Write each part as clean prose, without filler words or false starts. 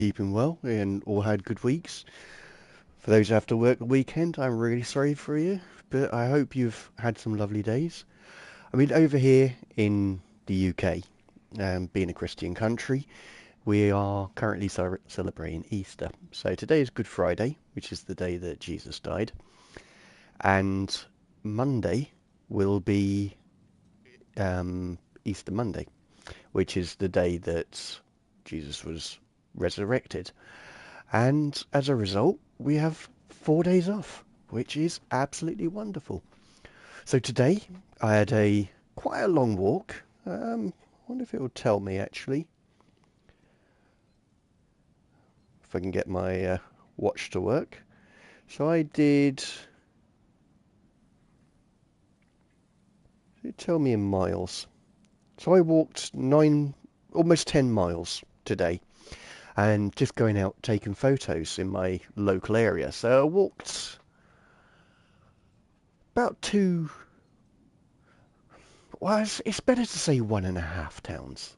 Keeping well and all had good weeks. For those who have to work the weekend, I'm really sorry for you, but I hope you've had some lovely days. I mean, over here in the UK, being a Christian country, we are currently celebrating Easter. So today is Good Friday, which is the day that Jesus died, and Monday will be Easter Monday, which is the day that Jesus was resurrected. And as a result, we have 4 days off, which is absolutely wonderful. So today I had a quite a long walk. I wonder if it will tell me actually if I can get my watch to work. So I did. It tell me in miles. So I walked almost 10 miles today, and just going out taking photos in my local area. So I walked about two. Well, it's better to say 1.5 towns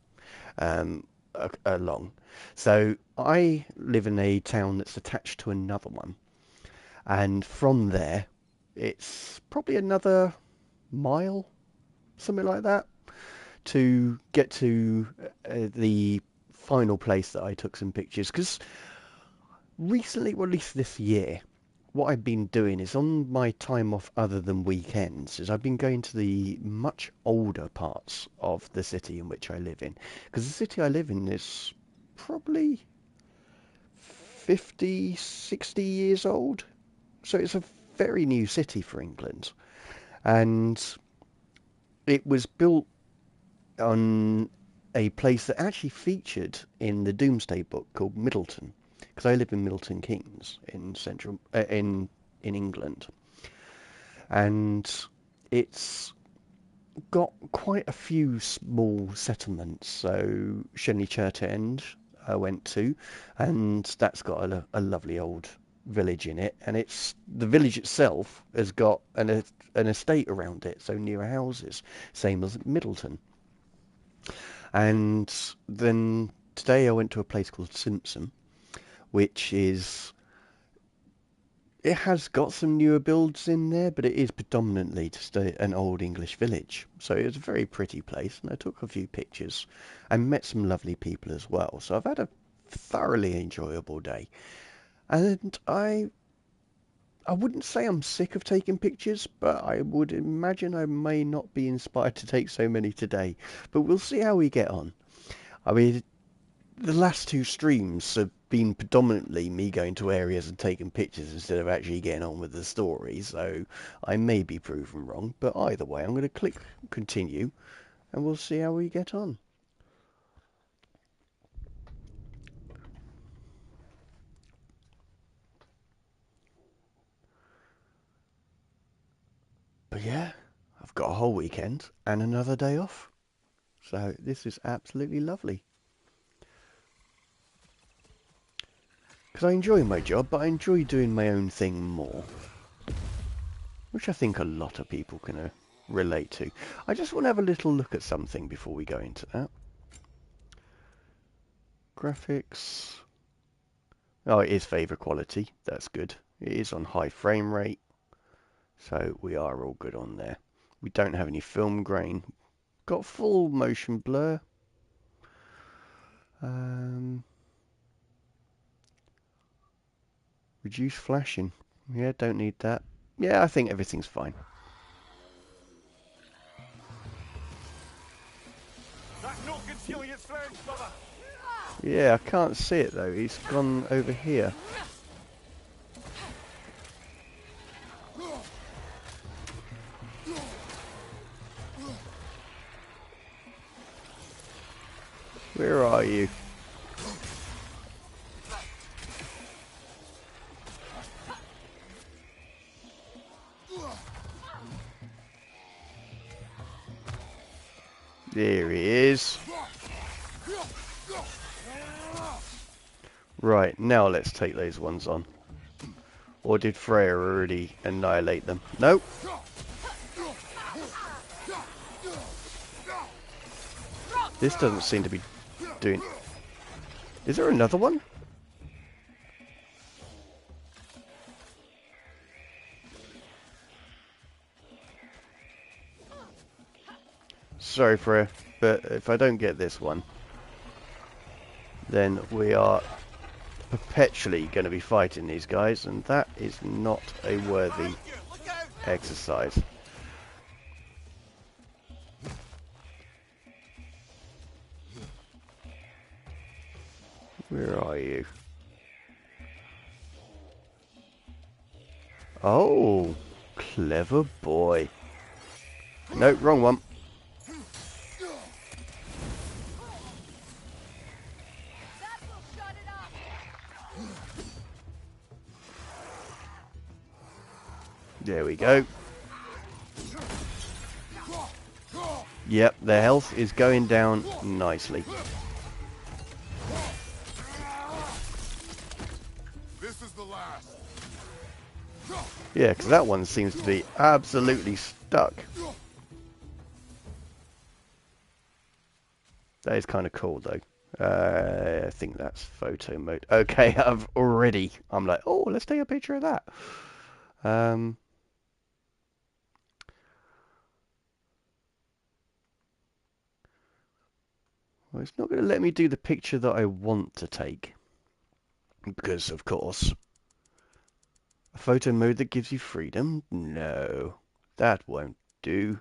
along. So I live in a town that's attached to another one, and from there, it's probably another mile, something like that, to get to the final place that I took some pictures. Because recently, or at least this year, what I've been doing is on my time off other than weekends is I've been going to the much older parts of the city in which I live in. Because the city I live in is probably 50, 60 years old. So it's a very new city for England. And it was built on a place that actually featured in the Doomsday Book called Middleton. Because I live in Milton Keynes in in England, and it's got quite a few small settlements. So Shenley Church End I went to, and that's got a lovely old village in it, and it's the village itself has got an estate around it, so near houses, same as Middleton. And then today I went to a place called Simpson, which is it has got some newer builds in there, but it is predominantly just an old English village. So it was a very pretty place, and I took a few pictures and met some lovely people as well. So I've had a thoroughly enjoyable day. And I wouldn't say I'm sick of taking pictures, but I would imagine I may not be inspired to take so many today. But we'll see how we get on. I mean, the last two streams have been predominantly me going to areas and taking pictures instead of actually getting on with the story, so I may be proven wrong, but either way, I'm going to click continue and we'll see how we get on. But yeah, I've got a whole weekend and another day off, so this is absolutely lovely. Because I enjoy my job, but I enjoy doing my own thing more, which I think a lot of people can relate to. I just want to have a little look at something before we go into that. Graphics. Oh, it is favour quality. That's good. It is on high frame rate. So we are all good on there. We don't have any film grain. Got full motion blur. Um, reduce flashing. Yeah, don't need that. Yeah, I think everything's fine. Yeah, I can't see it though. He's gone over here. Where are you? There he is. Right, now let's take those ones on. Or did Freya already annihilate them? Nope. This doesn't seem to be doing... Is there another one? sorry for it, but if I don't get this one, then we are perpetually going to be fighting these guys, and that is not a worthy exercise. Where are you? Oh, clever boy. No, wrong one. There we go. Yep, their health is going down nicely. This is the last. Yeah, because that one seems to be absolutely stuck. That is kind of cool, though. I think that's photo mode. Okay, I'm like, oh, let's take a picture of that. Well, it's not going to let me do the picture that I want to take. Because, of course, a photo mode that gives you freedom? No, that won't do.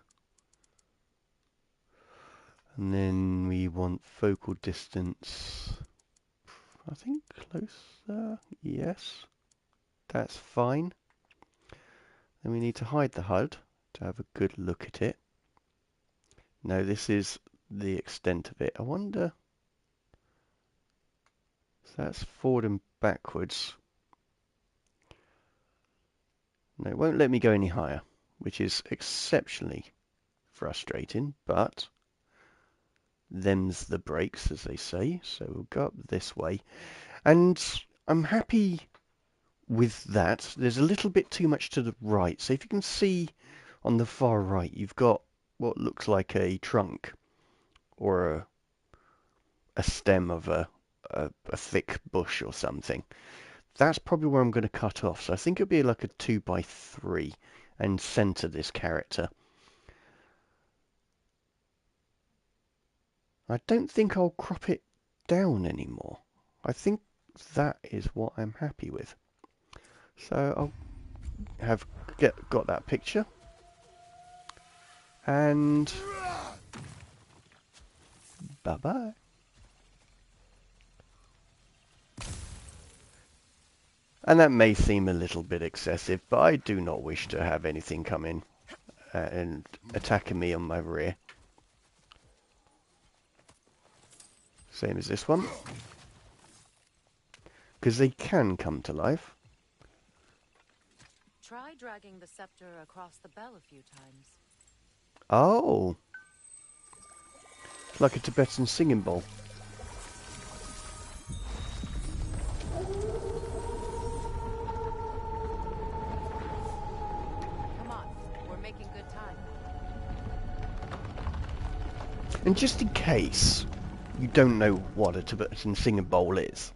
And then we want focal distance, I think closer, yes, that's fine. Then we need to hide the HUD to have a good look at it. No, this is the extent of it. I wonder, so that's forward and backwards. No, it won't let me go any higher, which is exceptionally frustrating, but them's the breaks, as they say. So we'll go up this way, and I'm happy with that. There's a little bit too much to the right, so if you can see on the far right, you've got what looks like a trunk or a stem of a thick bush or something. That's probably where I'm going to cut off, so I think it'll be like a 2x3 and center this character. I don't think I'll crop it down anymore. I think that is what I'm happy with. So I'll have got that picture, and bye-bye. And that may seem a little bit excessive, but I do not wish to have anything come in and attacking me on my rear. Same as this one. Because they can come to life. Try dragging the scepter across the bell a few times. Oh. It's like a Tibetan singing bowl. Come on, we're making good time. And just in case you don't know what a Tibetan singing bowl is,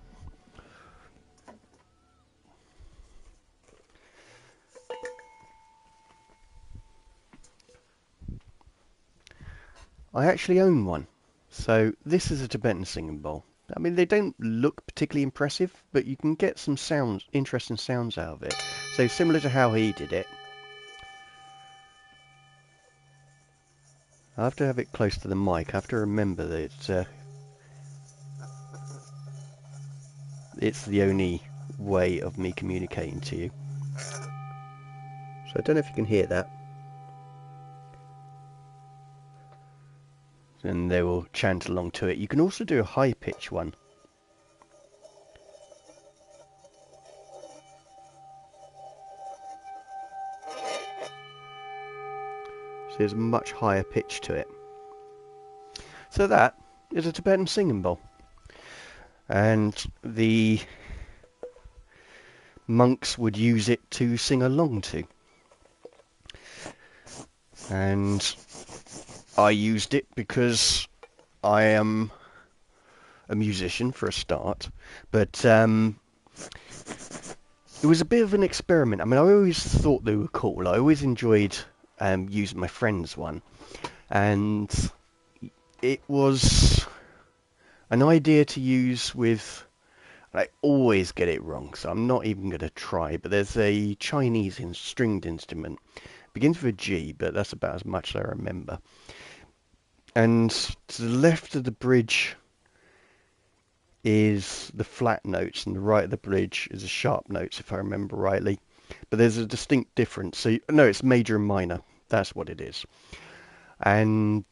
I actually own one. So this is a Tibetan singing bowl. I mean, they don't look particularly impressive, but you can get some sounds, interesting sounds out of it. So similar to how he did it. I have to have it close to the mic. I have to remember that it's the only way of me communicating to you. So I don't know if you can hear that. And they will chant along to it. You can also do a high pitch one. So there's a much higher pitch to it. So that is a Tibetan singing bowl. And the monks would use it to sing along to. And I used it because I am a musician for a start, but it was a bit of an experiment. I mean, I always thought they were cool. I always enjoyed using my friend's one, and it was an idea to use with. I always get it wrong, so I'm not even going to try. But there's a Chinese stringed instrument. Begins with a G, but that's about as much as I remember. And to the left of the bridge is the flat notes, and the right of the bridge is the sharp notes, if I remember rightly. But there's a distinct difference. So no, it's major and minor. That's what it is. And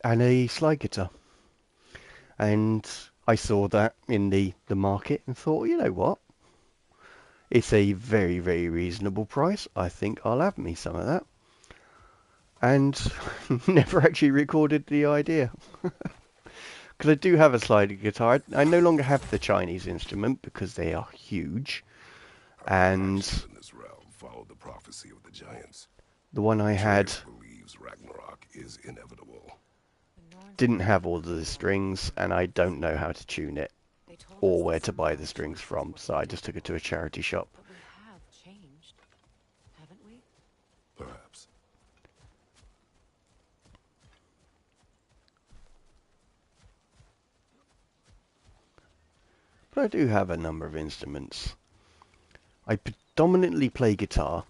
a slide guitar. And I saw that in the market and thought, you know what? It's a very, very reasonable price. I think I'll have me some of that. And never actually recorded the idea. Because I do have a slide guitar. I no longer have the Chinese instrument because they are huge. And In this realm, follow the prophecy of the giants. the one I had Believes Ragnarok is inevitable. didn't have all of the strings, and I don't know how to tune it or where to buy the strings from, so I just took it to a charity shop. But we have changed, haven't we? Perhaps. But I do have a number of instruments. I predominantly play guitar,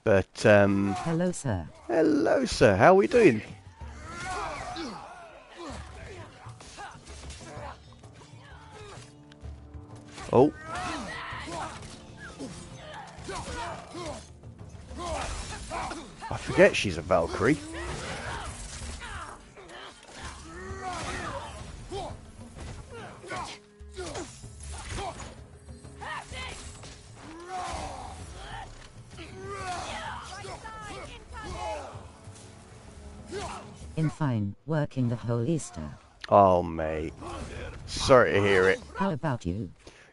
but Hello, sir. hello, sir. How are we doing? Oh. I forget she's a Valkyrie. In fine, working the whole Easter. Oh, mate. Sorry to hear it. How about you?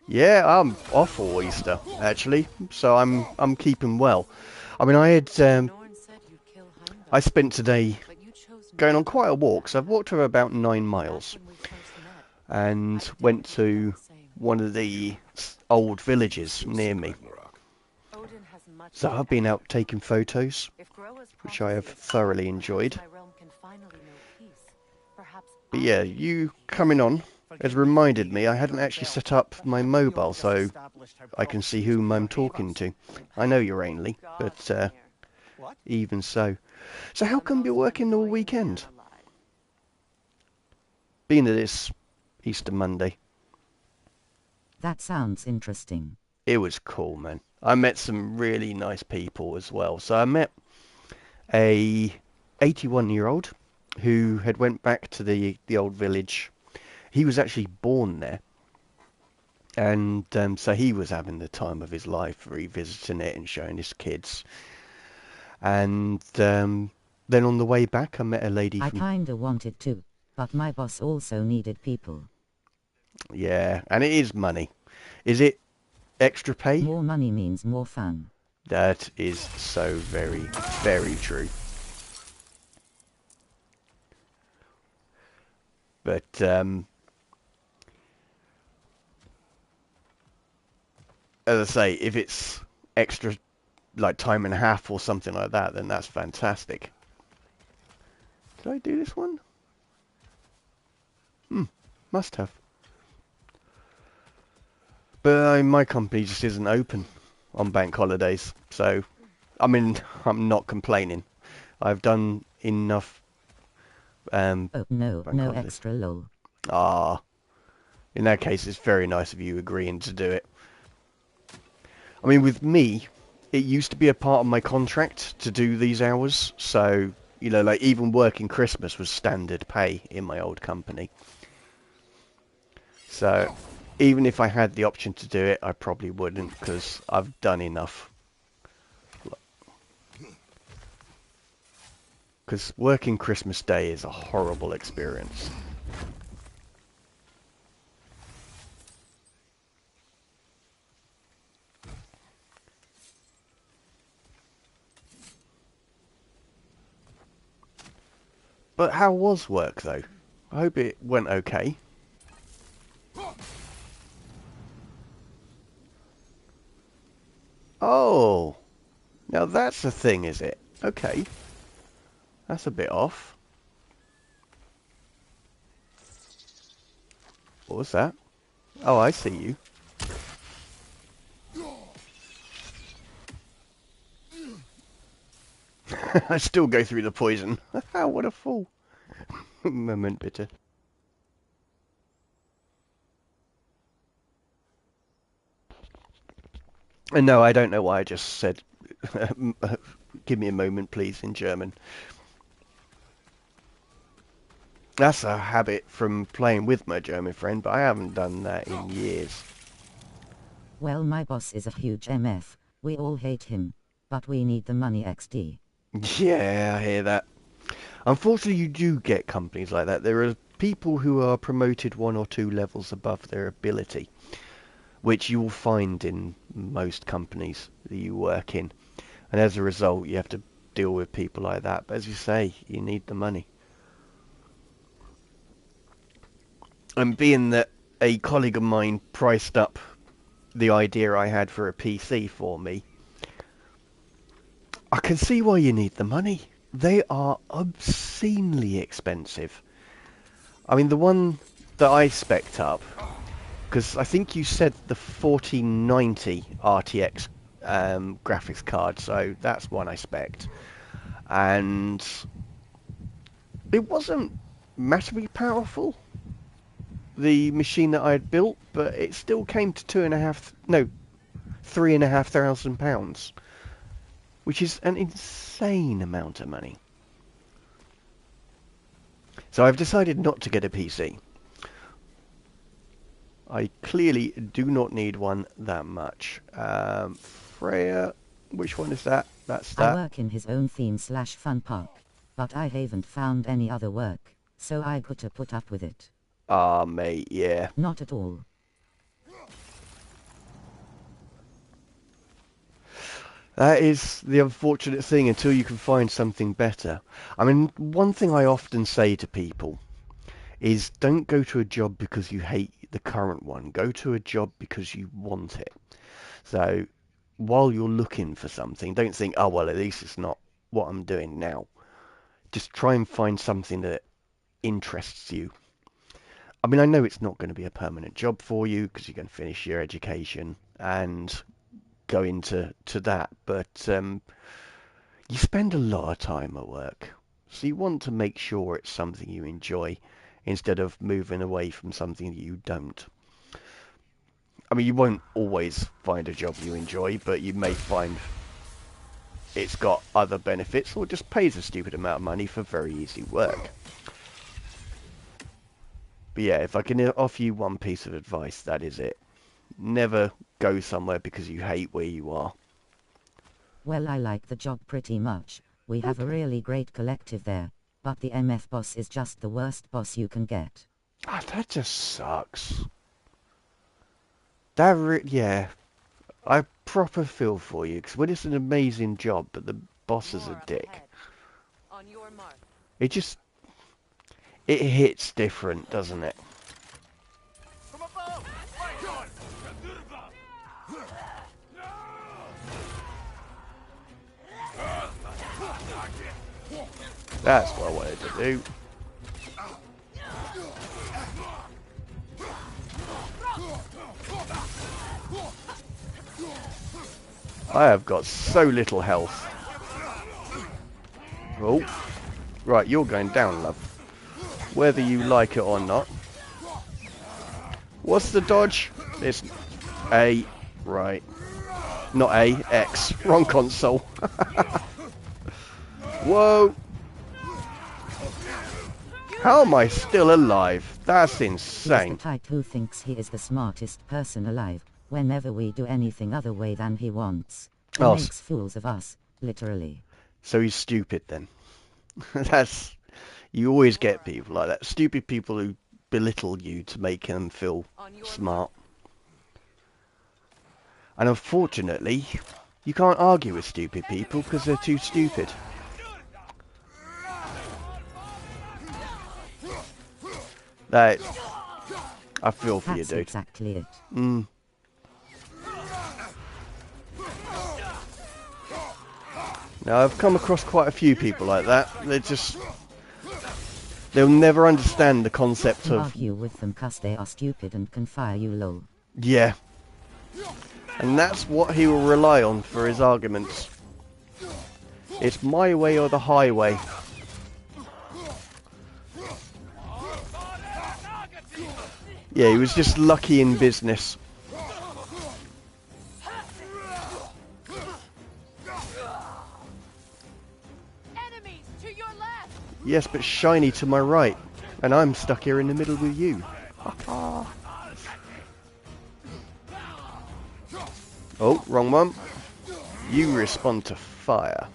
Yeah, I'm off for Easter, actually, so I'm keeping well. I mean, I had Norn said you'd kill Heimdall, I spent today but you chose going not on quite a walk, so I've walked for about 9 miles, when we first met. and went to one of the old villages near me. Ragnarok. Odin has much So I've been out taking photos, If Groa's which I have prophecy is thoroughly true, enjoyed. my realm can finally know peace. Perhaps But I yeah, can you know peace. coming on has reminded me I hadn't actually set up my mobile, so I can see whom I'm talking to. I know you're Ainley, but even so. So how come you're working all weekend? Being that it's Easter Monday. That sounds interesting. It was cool, man. I met some really nice people as well. So I met a 81-year-old who had went back to the old village. He was actually born there. And so he was having the time of his life, revisiting it and showing his kids. And then on the way back, I met a lady I from... kinda wanted to, but my boss also needed people. Yeah, and it is money. Is it extra pay? More money means more fun. That is so very, very true. But as I say, if it's extra, like time and a half or something like that, then that's fantastic. Did I do this one? Must have. But my company just isn't open on bank holidays, so I mean, I'm not complaining. I've done enough. Oh no, Bank no holidays. extra lol. Ah, in that case, it's very nice of you agreeing to do it. I mean, with me, it used to be a part of my contract to do these hours, so, you know, like even working Christmas was standard pay in my old company. So, even if I had the option to do it, I probably wouldn't, because I've done enough. Because working Christmas Day is a horrible experience. But how was work, though? I hope it went okay. Oh, now that's a thing, is it? Okay. That's a bit off. What was that? Oh, I see you. I still go through the poison. What a fool. Moment bitter. And no, I don't know why I just said, give me a moment, please, in German. That's a habit from playing with my German friend, but I haven't done that in years. Well, my boss is a huge MF. We all hate him. But we need the money XD. Yeah, I hear that. Unfortunately, you do get companies like that. There are people who are promoted 1 or 2 levels above their ability, which you will find in most companies that you work in. And as a result, you have to deal with people like that. But as you say, you need the money. And being that a colleague of mine priced up the idea I had for a PC for me, I can see why you need the money. They are obscenely expensive. I mean, the one that I spec'd up, because I think you said the 4090 RTX graphics card, so that's one I spec'd. And it wasn't massively powerful, the machine that I had built, but it still came to £3,500, which is an insane amount of money. So I've decided not to get a PC. I clearly do not need one that much. Freya, which one is that? That's I that. work in his own theme/fun park. But I haven't found any other work. So I gotta put up with it. Ah, mate, yeah. Not at all. That is the unfortunate thing until you can find something better. I mean, one thing I often say to people is don't go to a job because you hate the current one. Go to a job because you want it. So while you're looking for something, don't think, oh, well, at least it's not what I'm doing now. Just try and find something that interests you. I mean, I know it's not going to be a permanent job for you because you're going to finish your education and go into that, but you spend a lot of time at work, so you want to make sure it's something you enjoy instead of moving away from something that you don't. I mean, you won't always find a job you enjoy, but you may find it's got other benefits or just pays a stupid amount of money for very easy work. But yeah, if I can offer you one piece of advice, that is it. Never go somewhere because you hate where you are. Well, I like the job pretty much. We have a really great collective there. But the MF boss is just the worst boss you can get. Ah, that just sucks. Yeah, I proper feel for you, because when it's an amazing job, but the boss is a dick, On your mark. it hits different, doesn't it? That's what I wanted to do. I have got so little health. Oh, right, you're going down, love. Whether you like it or not. What's the dodge? It's A, right. Not A, X. Wrong console. Whoa. How am I still alive? That's He's insane. the type who thinks he is the smartest person alive, whenever we do anything other way than he wants. He Oh, makes fools of us, literally. So he's stupid then. You always get people like that. Stupid people who belittle you to make them feel smart. And unfortunately, you can't argue with stupid people because they're too stupid. That, I feel for you, That's dude. exactly it. Now, I've come across quite a few people like that. They're just They'll never understand the concept You of... argue with them 'cause they are stupid and can fire you low. Yeah. And that's what he will rely on for his arguments. It's my way or the highway. Yeah, he was just lucky in business. Enemies to your left. Yes, but shiny to my right. And I'm stuck here in the middle with you. Oh, wrong one. You respond to fire.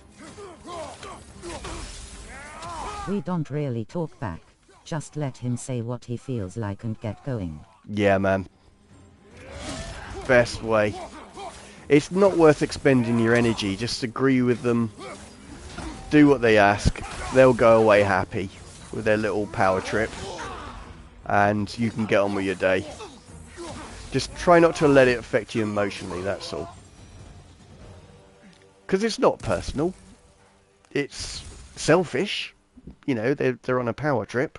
We don't really talk back. Just let him say what he feels like and get going. Yeah, man. Best way. It's not worth expending your energy. Just agree with them. Do what they ask. They'll go away happy with their little power trip. And you can get on with your day. Just try not to let it affect you emotionally, that's all. Because it's not personal. It's selfish. You know, they're on a power trip.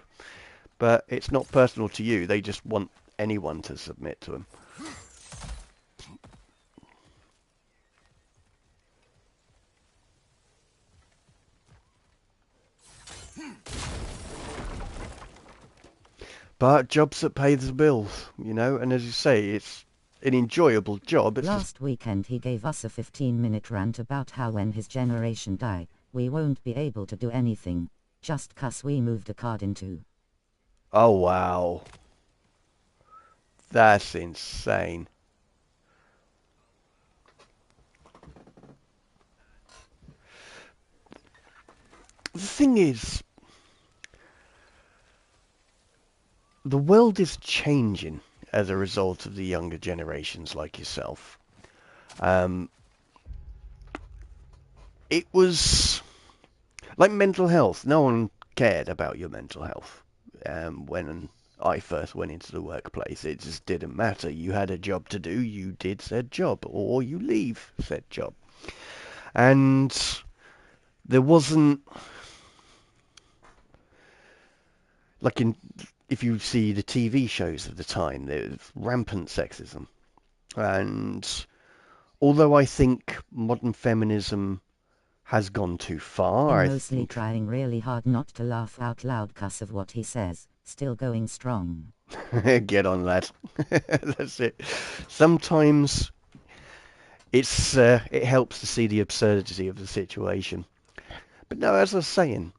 But it's not personal to you. They just want anyone to submit to them. But jobs that pay the bills, you know, and as you say, it's an enjoyable job. It's Last weekend he gave us a 15-minute rant about how when his generation die, we won't be able to do anything, just 'cause we moved a card into. Oh, wow. That's insane. The thing is, the world is changing as a result of the younger generations like yourself. It was like mental health. No one cared about your mental health when I first went into the workplace. It just didn't matter. You had a job to do, you did said job, or you leave said job. And there wasn't, like if you see the TV shows of the time, there's rampant sexism. And although I think modern feminism has gone too far, I'm I mostly think... trying really hard not to laugh out loud 'cause of what he says, still going strong. Get on, lad. That's it. Sometimes it helps to see the absurdity of the situation. But no, as I was saying,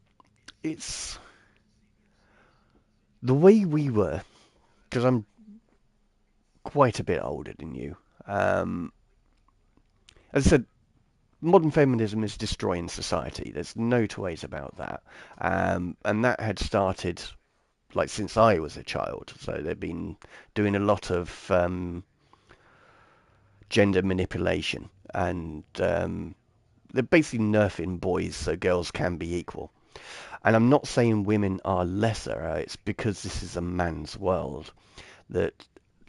it's the way we were, because I'm quite a bit older than you. As I said, modern feminism is destroying society. There's no two ways about that. And that had started like since I was a child. So they've been doing a lot of gender manipulation, and they're basically nerfing boys so girls can be equal. And I'm not saying women are lesser. It's because this is a man's world. That,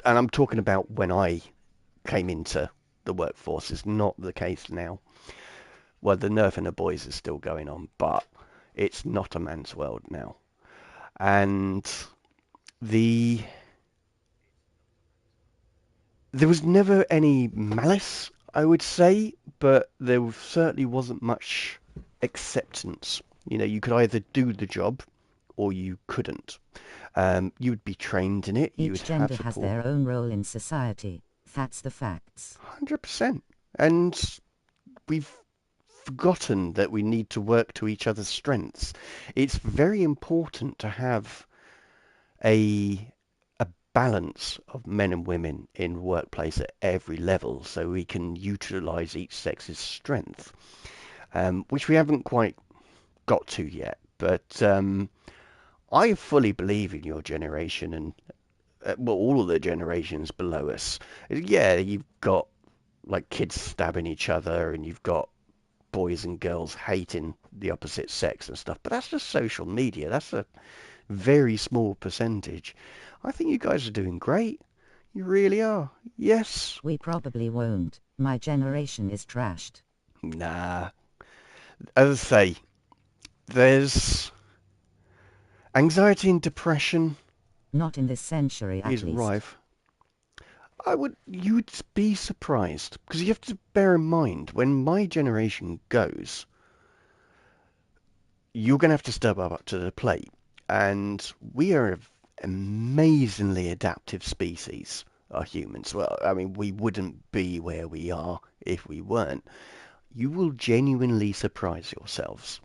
and I'm talking about when I came into the workforce. It's not the case now. Well, the nerfing of boys is still going on, but it's not a man's world now. And there was never any malice, I would say, but there certainly wasn't much acceptance. You know, you could either do the job or you couldn't. You would be trained in it. You would Each have gender has support. their own role in society. That's the facts. 100%. And we've forgotten that we need to work to each other's strengths. It's very important to have a balance of men and women in workplace at every level so we can utilize each sex's strength, which we haven't quite got to yet. But I fully believe in your generation and well, all of the generations below us. Yeah, you've got like kids stabbing each other and you've got boys and girls hating the opposite sex and stuff, but that's just social media. That's a very small percentage. I think you guys are doing great. You really are. Yes. We probably won't. My generation is trashed. Nah. As I say, there's Anxiety and depression Not in this century, at is least. rife. You'd be surprised, because you have to bear in mind, when my generation goes, you're going to have to step up to the plate. And we are an amazingly adaptive species, are humans. Well, I mean, we wouldn't be where we are if we weren't. You will genuinely surprise yourselves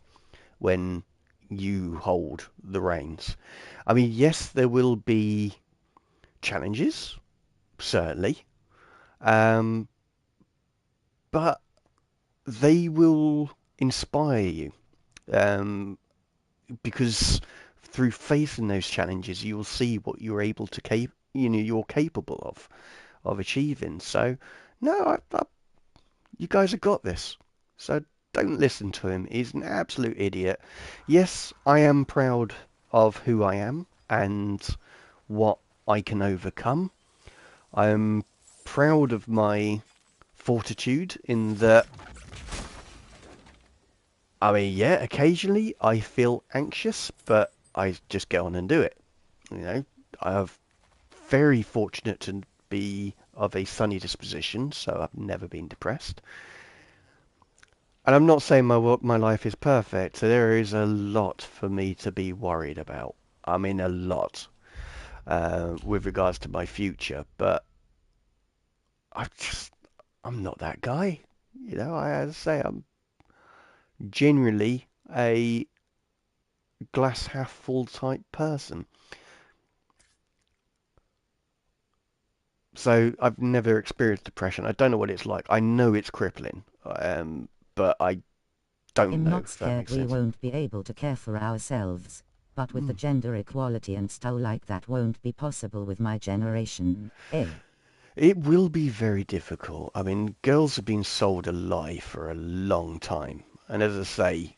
when you hold the reins. I mean, yes, there will be challenges, certainly, um, but they will inspire you, um, because through facing those challenges, you will see what you're able to you're capable of achieving. So, no, you guys have got this. So don't listen to him. He's an absolute idiot. Yes, I am proud of who I am and what I can overcome. I am proud of my fortitude in that, I mean, yeah, occasionally I feel anxious, but I just get on and do it. You know, I'm very fortunate to be of a sunny disposition, so I've never been depressed. And I'm not saying my life is perfect. So there is a lot for me to be worried about. I mean, a lot with regards to my future. But I'm not that guy. You know, as I say, I'm generally a glass half full type person. So I've never experienced depression. I don't know what it's like. I know it's crippling, but I don't I'm know not if that scared makes we sense. won't be able to care for ourselves, but with the Hmm. gender equality and stuff like that won't be possible with my generation, eh? It will be very difficult. I mean, girls have been sold a lie for a long time. And as I say,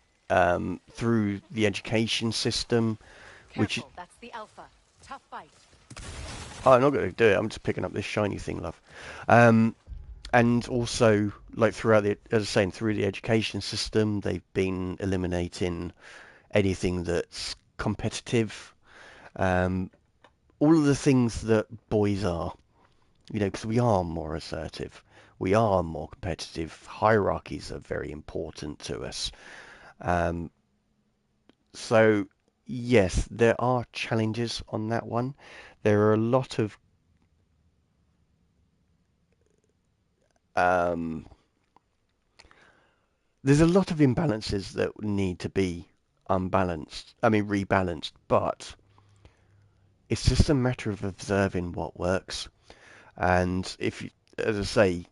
through the education system, which... Careful, that's the Alpha. Tough fight. Oh, I'm not going to do it. I'm just picking up this shiny thing, love. Um, and also, like throughout the, as I was saying, through the education system, they've been eliminating anything that's competitive. Um, all of the things that boys are. You know, because we are more assertive, we are more competitive. Hierarchies are very important to us. Um, so yes, there are challenges on that one. There are a lot of um, there's a lot of imbalances that need to be unbalanced. I mean, rebalanced. But it's just a matter of observing what works. And if, as I say,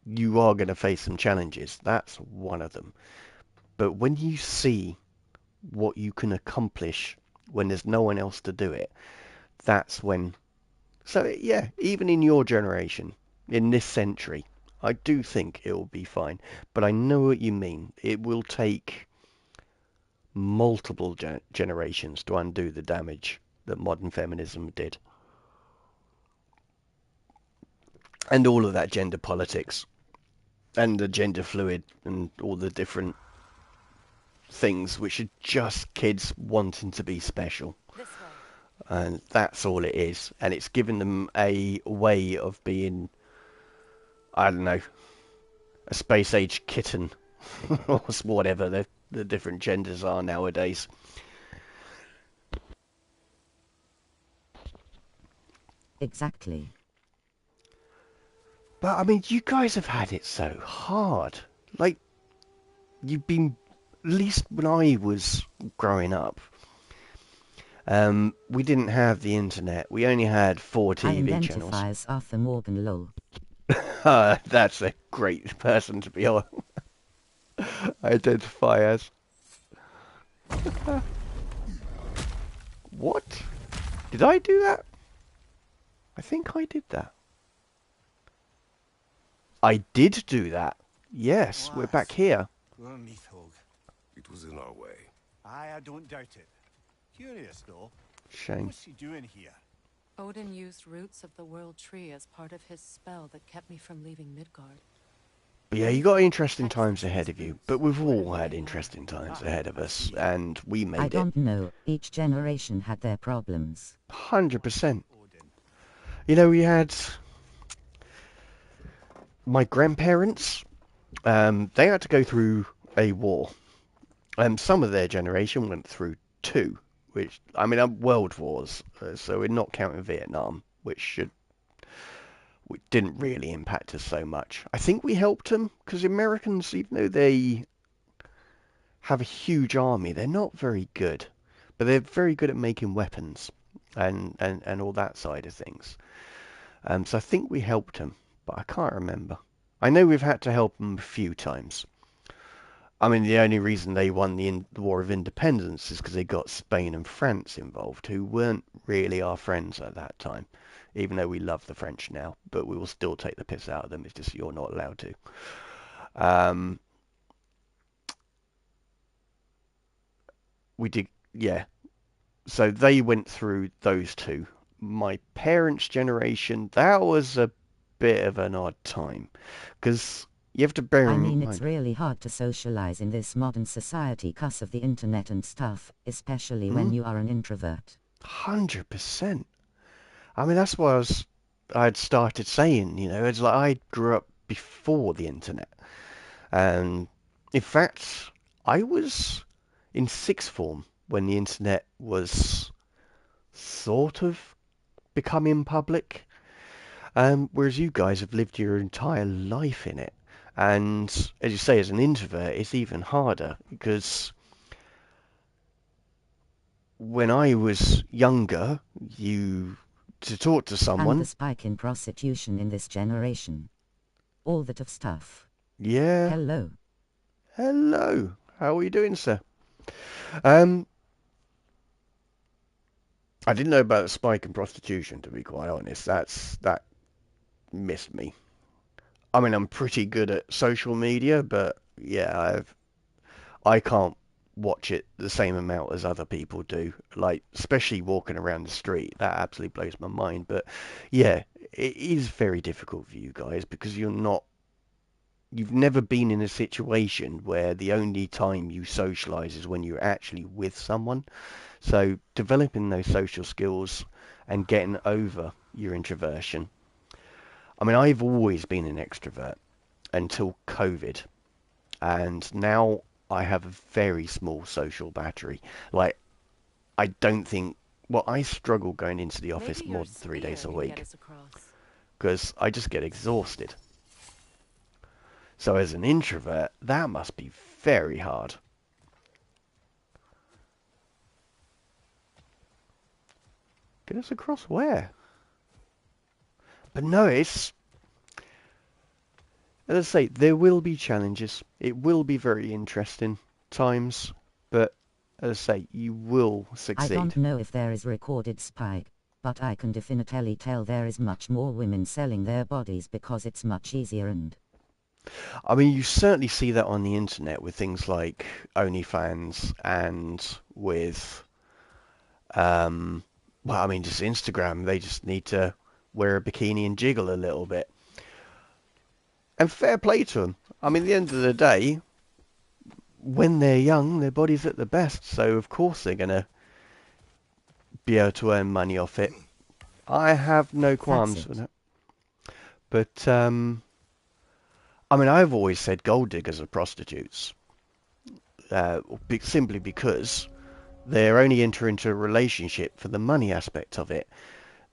you are going to face some challenges. That's one of them. But when you see what you can accomplish when there's no one else to do it, that's when... So yeah, even in your generation, in this century, I do think it will be fine. But I know what you mean. It will take multiple generations to undo the damage that modern feminism did. And all of that gender politics and the gender fluid and all the different things which are just kids wanting to be special. This way. And that's all it is. And it's given them a way of being, I don't know, a space age kitten or whatever the different genders are nowadays. Exactly. But I mean, you guys have had it so hard. Like, you've been, at least when I was growing up, we didn't have the internet. We only had four I TV channels. identify as Arthur Morgan Lowell. That's a great person to be on. Identify as. What? Did I do that? I think I did that. I did do that. Yes, we're back here. It was in our way. Aye, I don't doubt it. Curious, though. Shame. What's she doing here? Odin used roots of the World Tree as part of his spell that kept me from leaving Midgard. Yeah, you got interesting times ahead of you, but we've all had interesting times ahead of us, and we I made it. don't know, each generation had their problems. 100%. You know, we had my grandparents, they had to go through a war. Some of their generation went through two, which, I mean, world wars, so we're not counting Vietnam, which didn't really impact us so much. I think we helped them, because the Americans, even though they have a huge army, they're not very good. But they're very good at making weapons and all that side of things. So I think we helped them, but I can't remember. I know we've had to help them a few times. I mean, the only reason they won the War of Independence is because they got Spain and France involved, who weren't really our friends at that time, even though we love the French now, but we will still take the piss out of them. It's just you're not allowed to. Um, we did, yeah. So they went through those two. My parents' generation, that was a bit of an odd time, because you have to bear I in mean, it's mind. really hard to socialize in this modern society 'cause of the internet and stuff, especially when you are an introvert. 100%. I mean, that's why I'd started saying, it's like I grew up before the internet. And in fact, I was in sixth form when the internet was sort of becoming public. Whereas you guys have lived your entire life in it. And as you say, as an introvert, it's even harder because when I was younger, to talk to And the someone, spike in prostitution in this generation. All that of stuff. yeah, Hello. hello, how are you doing, sir? Um, I didn't know about the spike in prostitution, to be quite honest. That missed me. I mean, I'm pretty good at social media, but yeah, I can't watch it the same amount as other people do. Like, especially walking around the street, that absolutely blows my mind. But yeah, it is very difficult for you guys because you've never been in a situation where the only time you socialize is when you're actually with someone. So developing those social skills and getting over your introversion. I mean, I've always been an extrovert until COVID, and now I have a very small social battery. Like, I don't think, well, I struggle going into the office Maybe your more than 3 days spear a can get week us across. because I just get exhausted. So as an introvert, that must be very hard. Get us across where? But no, as I say, there will be challenges. It will be very interesting times, but as I say, you will I succeed. don't know if there is recorded spike, but I can definitely tell there is much more women selling their bodies because it's much easier and I mean, you certainly see that on the internet with things like OnlyFans and with, well, I mean, just Instagram. They just need to wear a bikini and jiggle a little bit. And fair play to them. I mean, at the end of the day, when they're young, their body's at the best. So, of course, they're going to be able to earn money off it. I have no that's qualms with it. it. But, I mean, I've always said gold diggers are prostitutes. Simply because they're only entering into a relationship for the money aspect of it.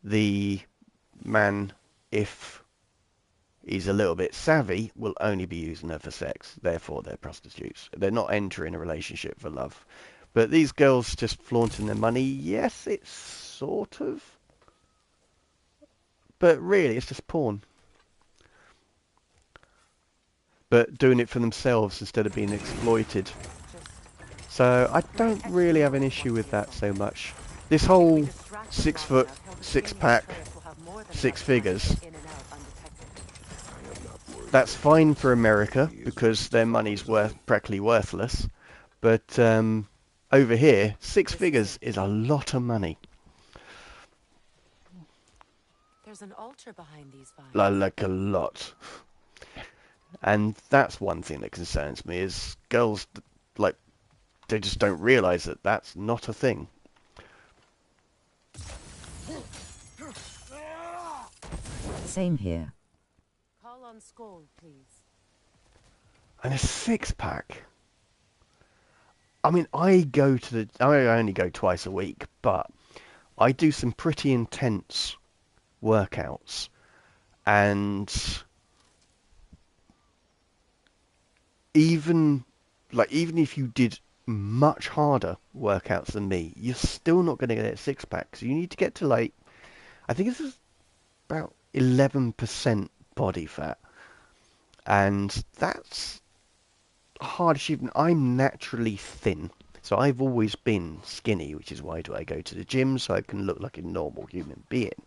The man, if he's a little bit savvy, will only be using her for sex. Therefore, they're prostitutes. They're not entering a relationship for love. But these girls just flaunting their money, yes, it's sort of. But really, it's just porn. But doing it for themselves instead of being exploited. So I don't really have an issue with that so much. This whole 6 foot, six pack, six figures, that's fine for America because their money's practically worthless. But over here, six figures is a lot of money. There's an altar behind these vines. Like a lot. And that's one thing that concerns me, is girls, like, they just don't realise that that's not a thing. Same here. Call on Skoll, please. And a six-pack. I mean, I only go twice a week, but I do some pretty intense workouts. And even if you did much harder workouts than me, you're still not going to get a six-pack. So you need to get to, like, I think it's about 11% body fat. And that's a hard achievement. I'm naturally thin. So I've always been skinny, which is why do I go to the gym, so I can look like a normal human being.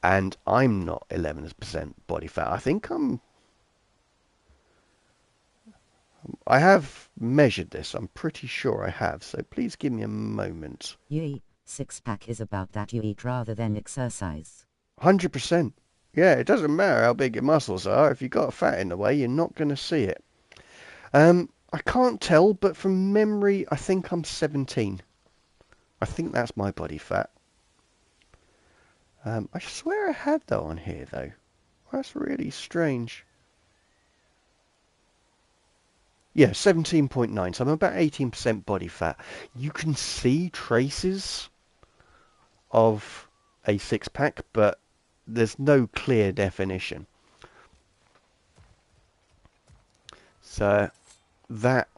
And I'm not 11% body fat. I have measured this. I'm pretty sure I have. So please give me a moment. Six-pack is about that you eat rather than exercise. 100%. Yeah, it doesn't matter how big your muscles are. If you've got fat in the way, you're not going to see it. I can't tell, but from memory, I think I'm 17. I think that's my body fat. I swear I had that on here, though. That's really strange. Yeah, 17.9, so I'm about 18% body fat. You can see traces of a six-pack, but there's no clear definition. So that's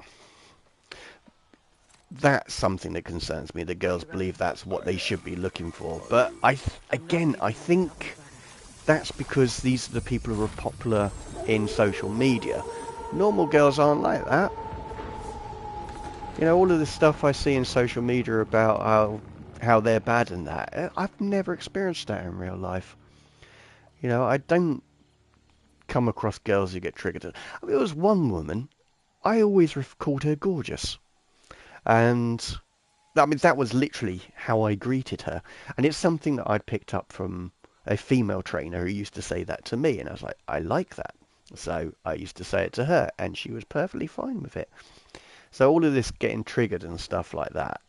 something that concerns me. The girls believe that's what they should be looking for. But I think that's because these are the people who are popular in social media. Normal girls aren't like that. You know, all of this stuff I see in social media about how they're bad and that, I've never experienced that in real life. You know, I don't come across girls who get triggered. I mean, there was one woman, I always called her gorgeous. And I mean, that was literally how I greeted her. And it's something that I'd picked up from a female trainer who used to say that to me. And I was like, I like that. So I used to say it to her, and she was perfectly fine with it. So all of this getting triggered and stuff like that,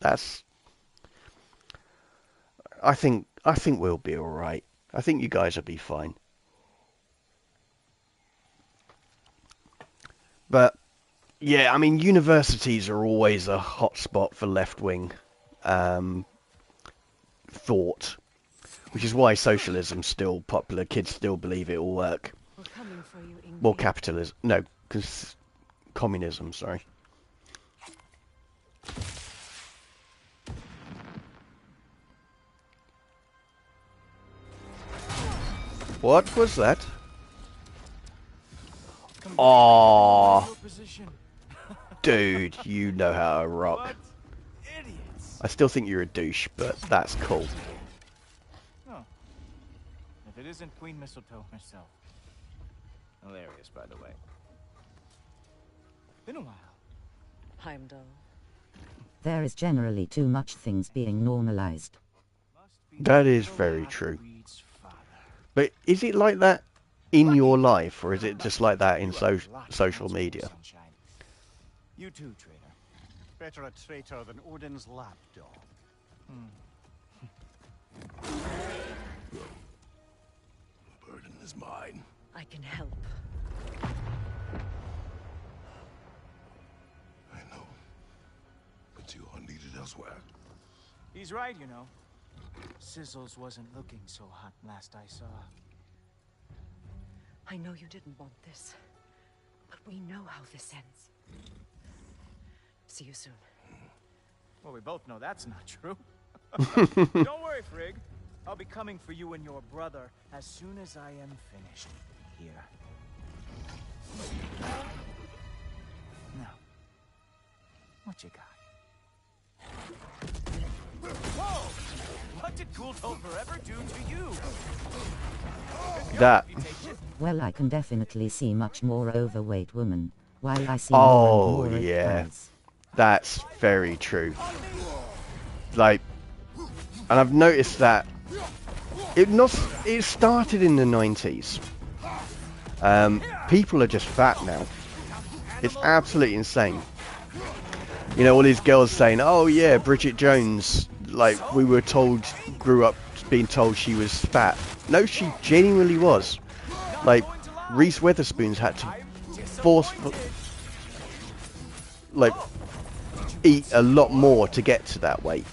I think we'll be all right. I think you guys will be fine. But yeah, I mean, universities are always a hot spot for left-wing thought, which is why socialism's still popular. Kids still believe it will work. We're coming for you, Ingrid. Well, capitalism. No, because communism, sorry. What was that? Oh, dude, you know how to rock. I still think you're a douche, but that's cool. Oh. If it isn't Queen Mistletoe herself. Hilarious, by the way. Been a while. Heimdall. There is generally too much things being normalized. That is very true. But is it like that in your life, or is it just like that in social media? You too, traitor. Better a traitor than Odin's lapdog. The burden is mine. I can help. I know. But you are needed elsewhere. He's right, you know. Sizzles wasn't looking so hot last I saw. I know you didn't want this, but we know how this ends. See you soon. Well, we both know that's not true. Don't worry, Frigg. I'll be coming for you and your brother as soon as I am finished here. Now, what you got? Whoa! What did Ghoul Forever do to you? That. Well, I can definitely see much more overweight women, while I see more and more yeah, guys. That's very true. Like, and I've noticed that it started in the 90s. People are just fat now. It's absolutely insane. You know, all these girls saying, "Oh yeah, Bridget Jones," like we were told, grew up being told she was fat. No, she genuinely was. Like Reese Witherspoon's had to like eat a lot more to get to that weight.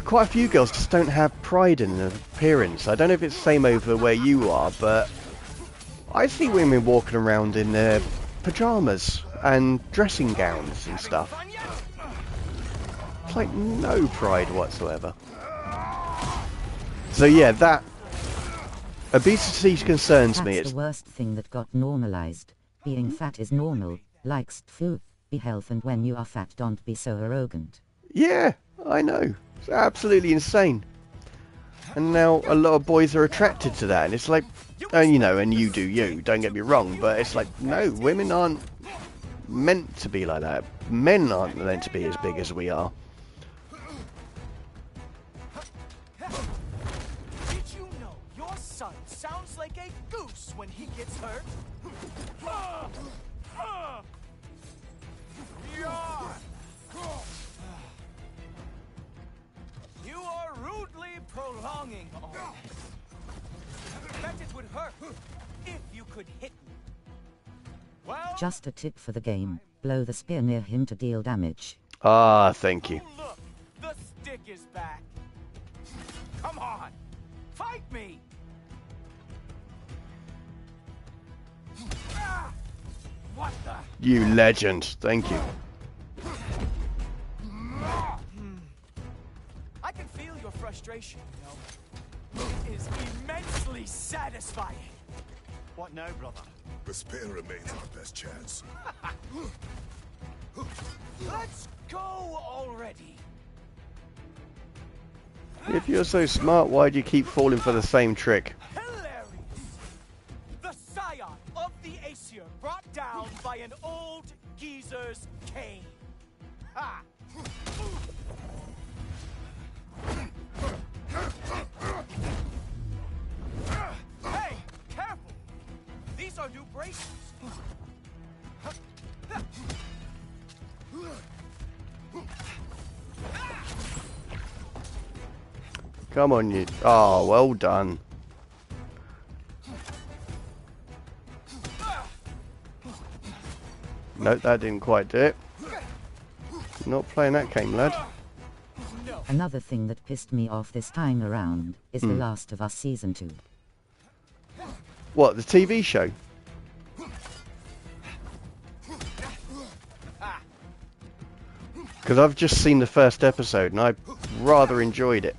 Quite a few girls just don't have pride in their appearance. I don't know if it's the same over where you are, but I see women walking around in their pajamas and dressing gowns and stuff. It's like no pride whatsoever. So yeah, that obesity concerns me. That's the worst thing that got normalized. Being fat is normal. Likes food, be health, and when you are fat, don't be so arrogant. Yeah, I know. It's absolutely insane. And now a lot of boys are attracted to that, and it's like, and you know, and you do you, don't get me wrong, but it's like, no, women aren't meant to be like that. Men aren't meant to be as big as we are. Did you know your son sounds like a goose when he gets hurt? You are rudely prolonging all this. I bet it would hurt if you could hit me. Well, Just a tip for the game, blow the spear near him to deal damage. Ah, thank you. oh, look, the stick is back. Come on, fight me. Ah, what the? You legend. Thank you. I can feel your frustration, you know. It is immensely satisfying. What now, brother? The spear remains our best chance. Let's go already. If you're so smart, why do you keep falling for the same trick? Hilarious! The scion of the Aesir brought down by an old geezer's cane. Ha! Hey, careful! These are new braces. Come on, you. Oh, well done. Nope, that didn't quite do it. Not playing that game, lad. Another thing that pissed me off this time around is The Last of Us Season 2. What, the TV show? Because I've just seen the first episode and I rather enjoyed it.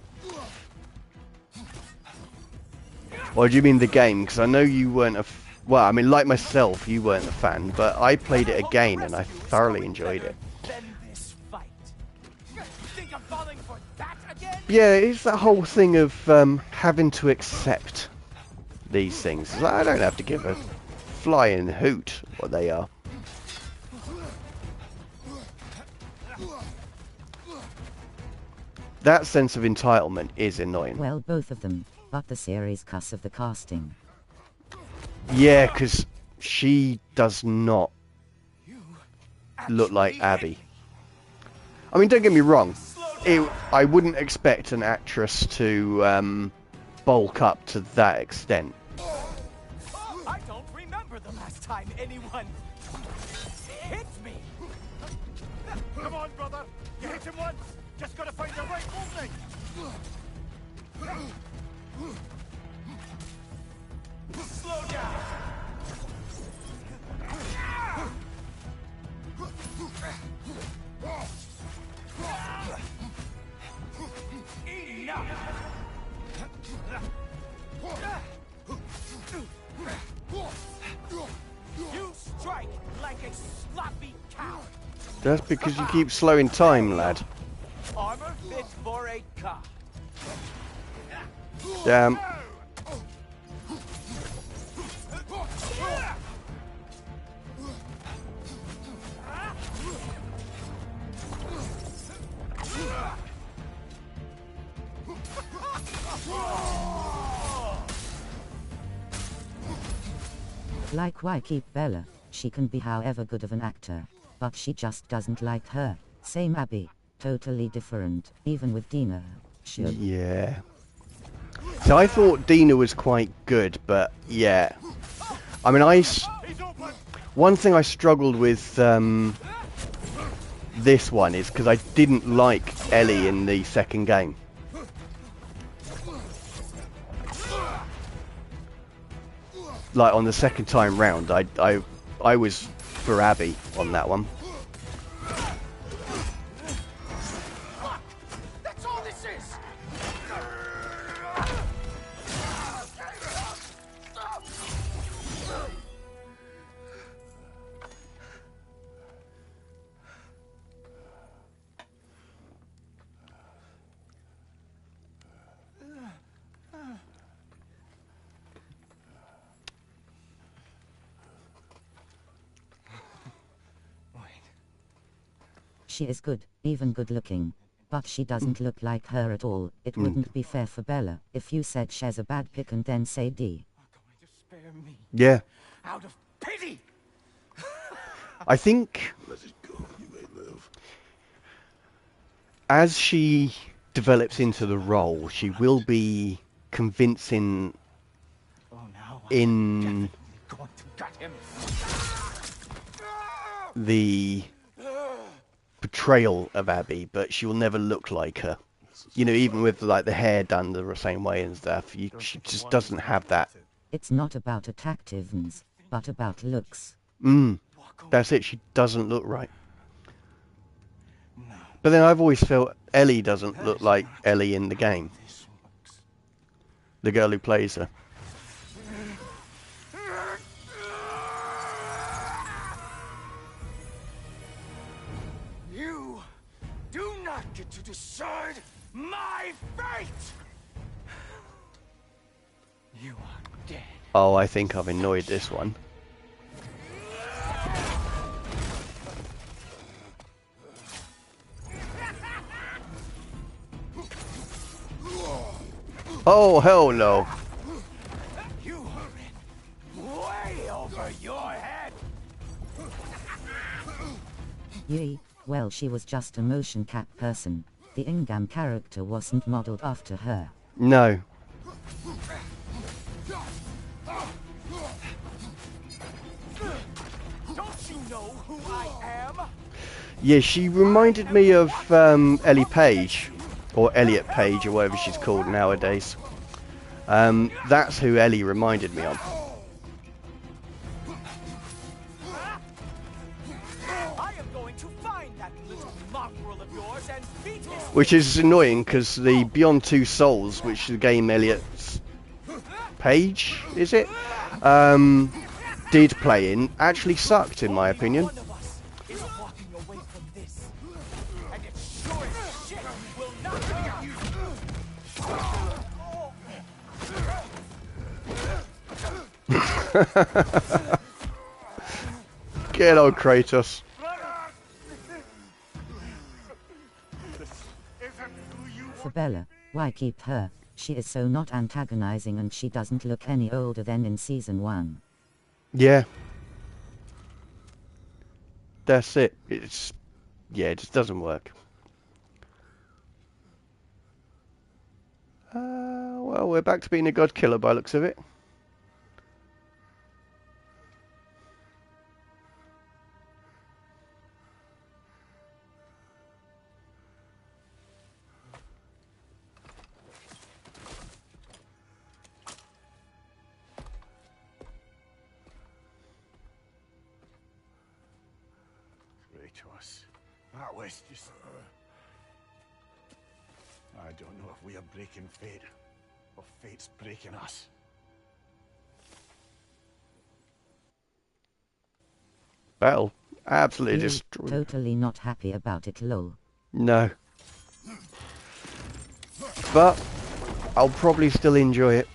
Or do you mean the game? Because I know you weren't well, I mean, like myself, you weren't a fan, but I played it again and I thoroughly enjoyed it. Yeah, it's that whole thing of having to accept these things. I don't have to give a flying hoot what they are. That sense of entitlement is annoying. Well, both of them, but the series cuss of the casting. Yeah, because she does not look like Abby. I mean, don't get me wrong. I wouldn't expect an actress to bulk up to that extent. I don't remember the last time anyone hit me. Come on, brother. You hit him once. Just gotta find the right opening. Slow down. You strike like a sloppy cow. That's because you keep slowing time, lad. Armor fit for a cop. Damn. Like why keep Bella? She can be however good of an actor, but she just doesn't like her. Same Abby. Totally different, even with Dina. Should. Yeah. So I thought Dina was quite good, but yeah. I mean, one thing I struggled with this one is because I didn't like Ellie in the second game. Like on the second time round, I was for Abby on that one. That's all this is! She is good, even good looking. But she doesn't look like her at all. It wouldn't be fair for Bella if you said she's a bad pick and then say D. Going to spare me Yeah. out of pity! I think Let it go. You may live. as she develops into the role, she will be convincing Oh, now in going to gut him. the portrayal of Abby, but she will never look like her. You know, even with like the hair done the same way and stuff, she just doesn't have that. It's not about attractiveness, but about looks. That's it. She doesn't look right. But then I've always felt Ellie doesn't look like Ellie in the game. The girl who plays her. You do not get to decide my fate! You are dead. Oh, I think I've annoyed this one. Oh, hell no. You are in way over your head! Yee, well she was just a motion cap person. The in-game character wasn't modeled after her. No. Don't you know who I am? Yeah, she reminded me of Ellie Page. Or Elliot Page, or whatever she's called nowadays. That's who Ellie reminded me of. I am going to find that little mongrel of yours and beat his Which is annoying because the Beyond Two Souls, which is the game Elliot's Page, is it? Did play in, actually sucked in my opinion. one of us is walking away from this. And it sure as shit will not be Get on, Kratos. For Bella, why keep her? She is so not antagonizing and she doesn't look any older than in season 1. Yeah. That's it. Yeah, it just doesn't work. Well, we're back to being a god killer by the looks of it. Kratos, that was just... I don't know if we are breaking fate, or fate's breaking us. Battle. Absolutely Yee, destroyed. totally not happy about it lol. No. But I'll probably still enjoy it.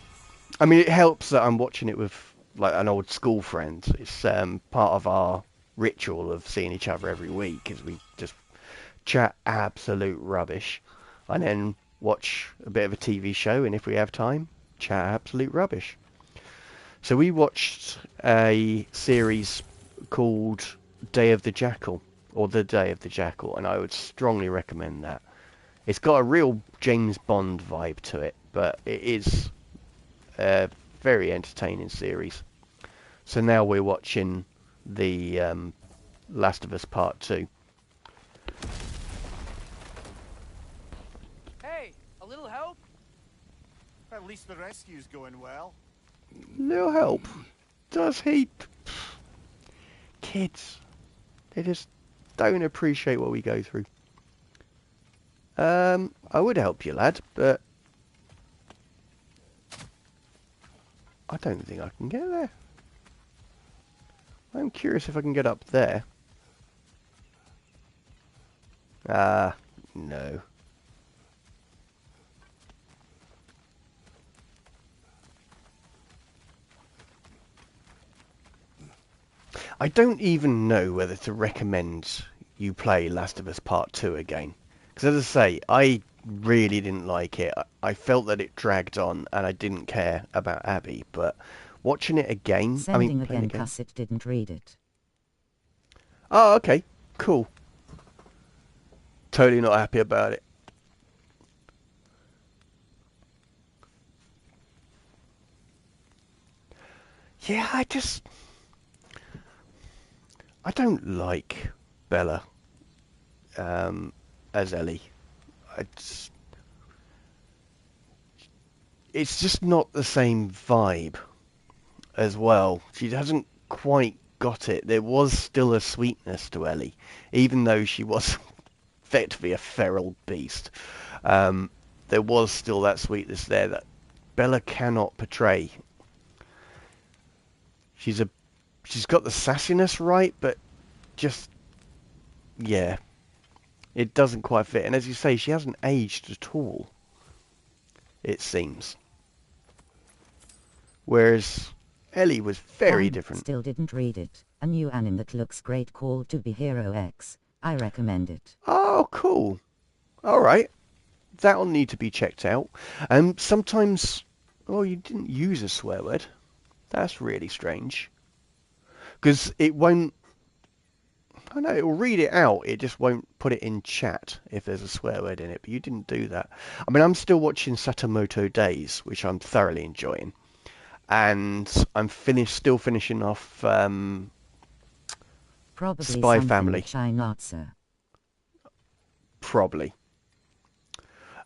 I mean, it helps that I'm watching it with like an old school friend. It's part of our ritual of seeing each other every week, is we just chat absolute rubbish and then watch a bit of a TV show, and if we have time, chat absolute rubbish. So we watched a series called Day of the Jackal, or The Day of the Jackal, and I would strongly recommend that. It's got a real James Bond vibe to it, but it is a very entertaining series. So now we're watching the Last of Us Part 2. Hey, a little help? At least the rescue's going well. Little help. Does he? Kids. They just don't appreciate what we go through. I would help you, lad, but I don't think I can get there. I'm curious if I can get up there. No. I don't even know whether to recommend you play Last of Us Part 2 again. Because as I say, I really didn't like it. I felt that it dragged on and I didn't care about Abby. But watching it again... Sending again, cuss it didn't read it. Oh, okay. Cool. Totally not happy about it. Yeah, I don't like Bella as Ellie. It's just not the same vibe as well. She hasn't quite got it. There was still a sweetness to Ellie, even though she was effectively a feral beast. There was still that sweetness there that Bella cannot portray. She's got the sassiness right, but just, yeah, it doesn't quite fit. And as you say, she hasn't aged at all, it seems. Whereas Ellie was very different. Still didn't read it. A new anime that looks great called To Be Hero X. I recommend it. Oh, cool. All right. That'll need to be checked out. Sometimes, oh, you didn't use a swear word. That's really strange. Because it won't, I know, it will read it out. It just won't put it in chat if there's a swear word in it. But you didn't do that. I mean, I'm still watching Sakamoto Days, which I'm thoroughly enjoying. And I'm still finishing off Probably Spy Family. Which I not, sir. Probably.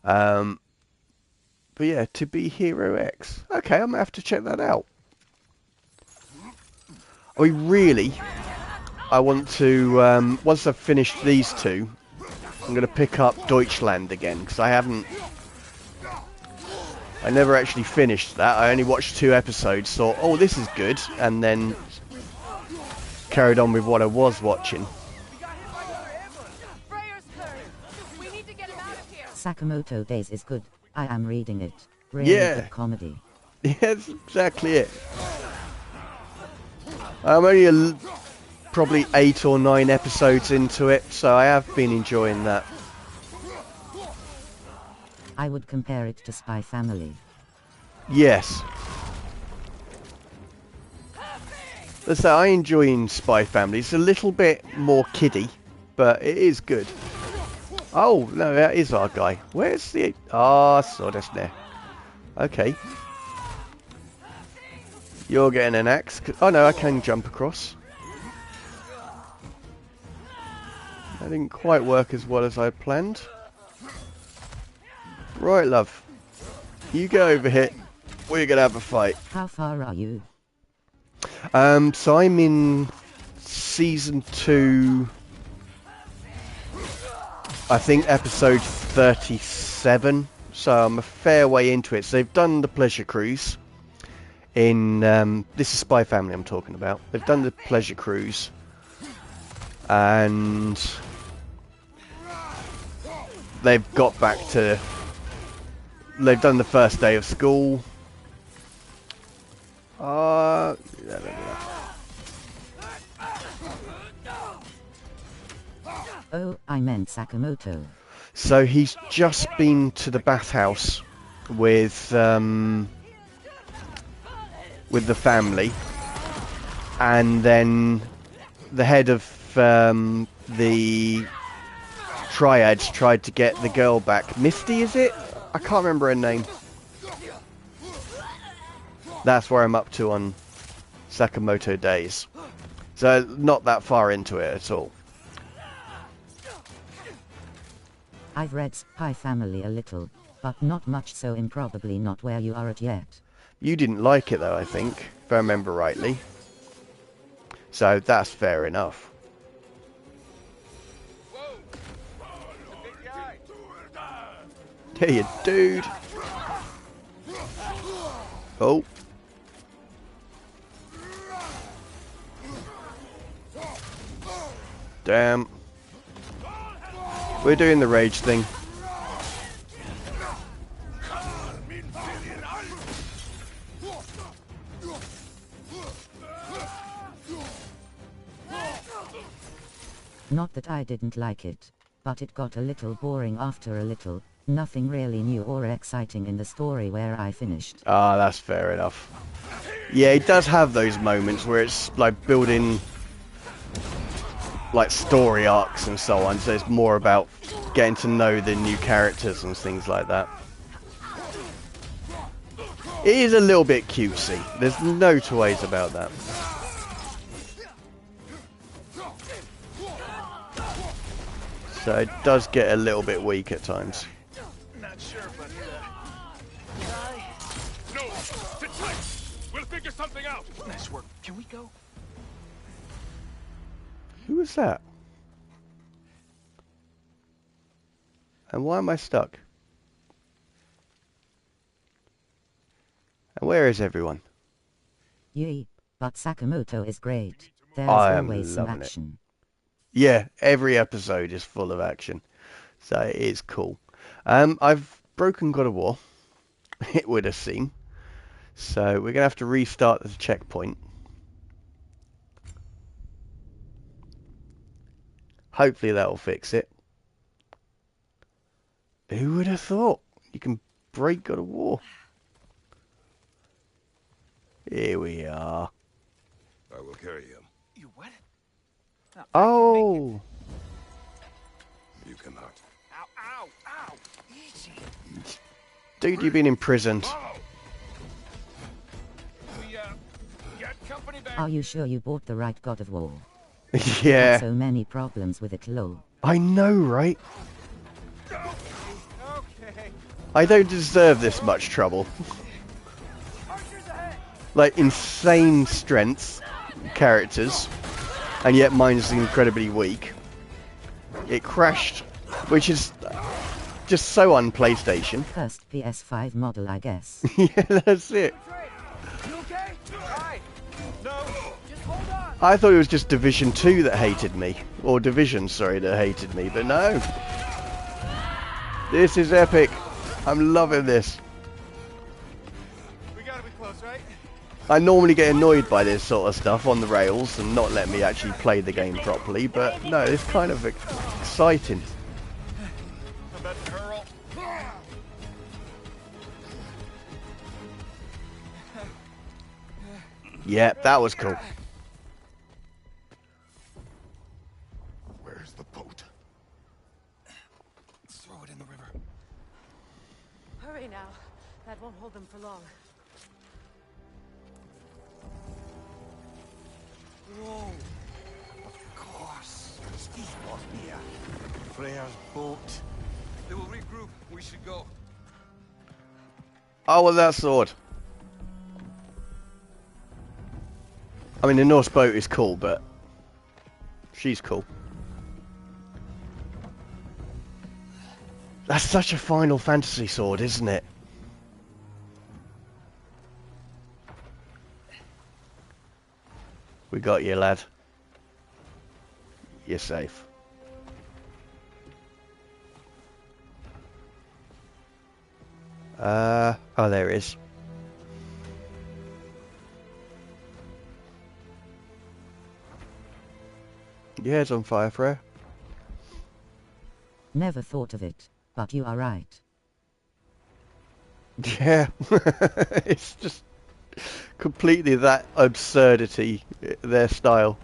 But yeah, To Be Hero X. Okay, I'm going to have to check that out. I mean, really, I want to, once I've finished these two, I'm going to pick up Deutschland again, because I never actually finished that. I only watched 2 episodes, thought, oh, this is good, and then carried on with what I was watching. Sakamoto Days is good. I am reading it. Really good comedy. Yeah, that's exactly it. I'm only probably 8 or 9 episodes into it, so I have been enjoying that. I would compare it to Spy Family. Yes. So I enjoy Spy Family. It's a little bit more kiddie, but it is good. Oh, no, that is our guy. Where's the... Ah, so that's there. Okay. You're getting an axe. Oh, no, I can jump across. That didn't quite work as well as I planned. Right, love. You go over here. We're going to have a fight. How far are you? So I'm in season 2... I think episode 37, so I'm a fair way into it. So they've done the pleasure cruise in, this is Spy Family I'm talking about. They've done the pleasure cruise, and they've got back to, they've done the first day of school. Oh, I meant Sakamoto. So he's just been to the bathhouse with with the family, and then the head of the triads tried to get the girl back. Misty, is it? I can't remember her name. That's where I'm up to on Sakamoto Days. So not that far into it at all. I've read Spy Family a little, but not much, so improbably not where you are at yet. You didn't like it though, I think, if I remember rightly. So that's fair enough. Hey, you dude. Oh. Damn. We're doing the rage thing. Not that I didn't like it, but it got a little boring after a little. Nothing really new or exciting in the story where I finished. Ah, that's fair enough. Yeah, it does have those moments where it's like building like story arcs and so on, so it's more about getting to know the new characters and things like that. It is a little bit cutesy, there's no two ways about that. So it does get a little bit weak at times. Not sure, but no, sit tight. We'll figure something out. Nice work. Can we go? Who was that? And why am I stuck? And where is everyone? Yee, but Sakamoto is great. There's I am always some loving it. action. Yeah, every episode is full of action. So it is cool. I've broken God of War. It would have seemed. So we're going to have to restart the checkpoint. Hopefully that will fix it. Who would have thought? You can break God of War. Here we are. I will carry him. You what? No, Oh! You cannot. Ow, ow, ow! Easy. Dude, you've been imprisoned. We got company back. Are you sure you bought the right God of War? Yeah. So many problems with it, lol. I know, right? Okay. I don't deserve this much trouble. Archers ahead. Like, insane strengths, characters, and yet mine's incredibly weak. It crashed, which is just so un-PlayStation. First PS5 model, I guess. Yeah, that's it. You okay? Hi. No. Just hold on. I thought it was just Division 2 that hated me. Or Division, sorry, that hated me, but no. This is epic. I'm loving this. We gotta be close, right? I normally get annoyed by this sort of stuff on the rails and not let me actually play the game properly, but no, it's kind of exciting. I'm about to hurl. Yeah, that was cool. Where's the boat? Let's throw it in the river. Hurry now. That won't hold them for long. Whoa. Of course. Steve was here. Freya's boat. They will regroup. We should go. Oh, well, that sword. I mean, the Norse boat is cool, but she's cool. That's such a Final Fantasy sword, isn't it? We got you, lad. You're safe. Oh, there it is. Your hair's on fire, Freya. Never thought of it, but you are right. Yeah. It's just completely that absurdity, their style.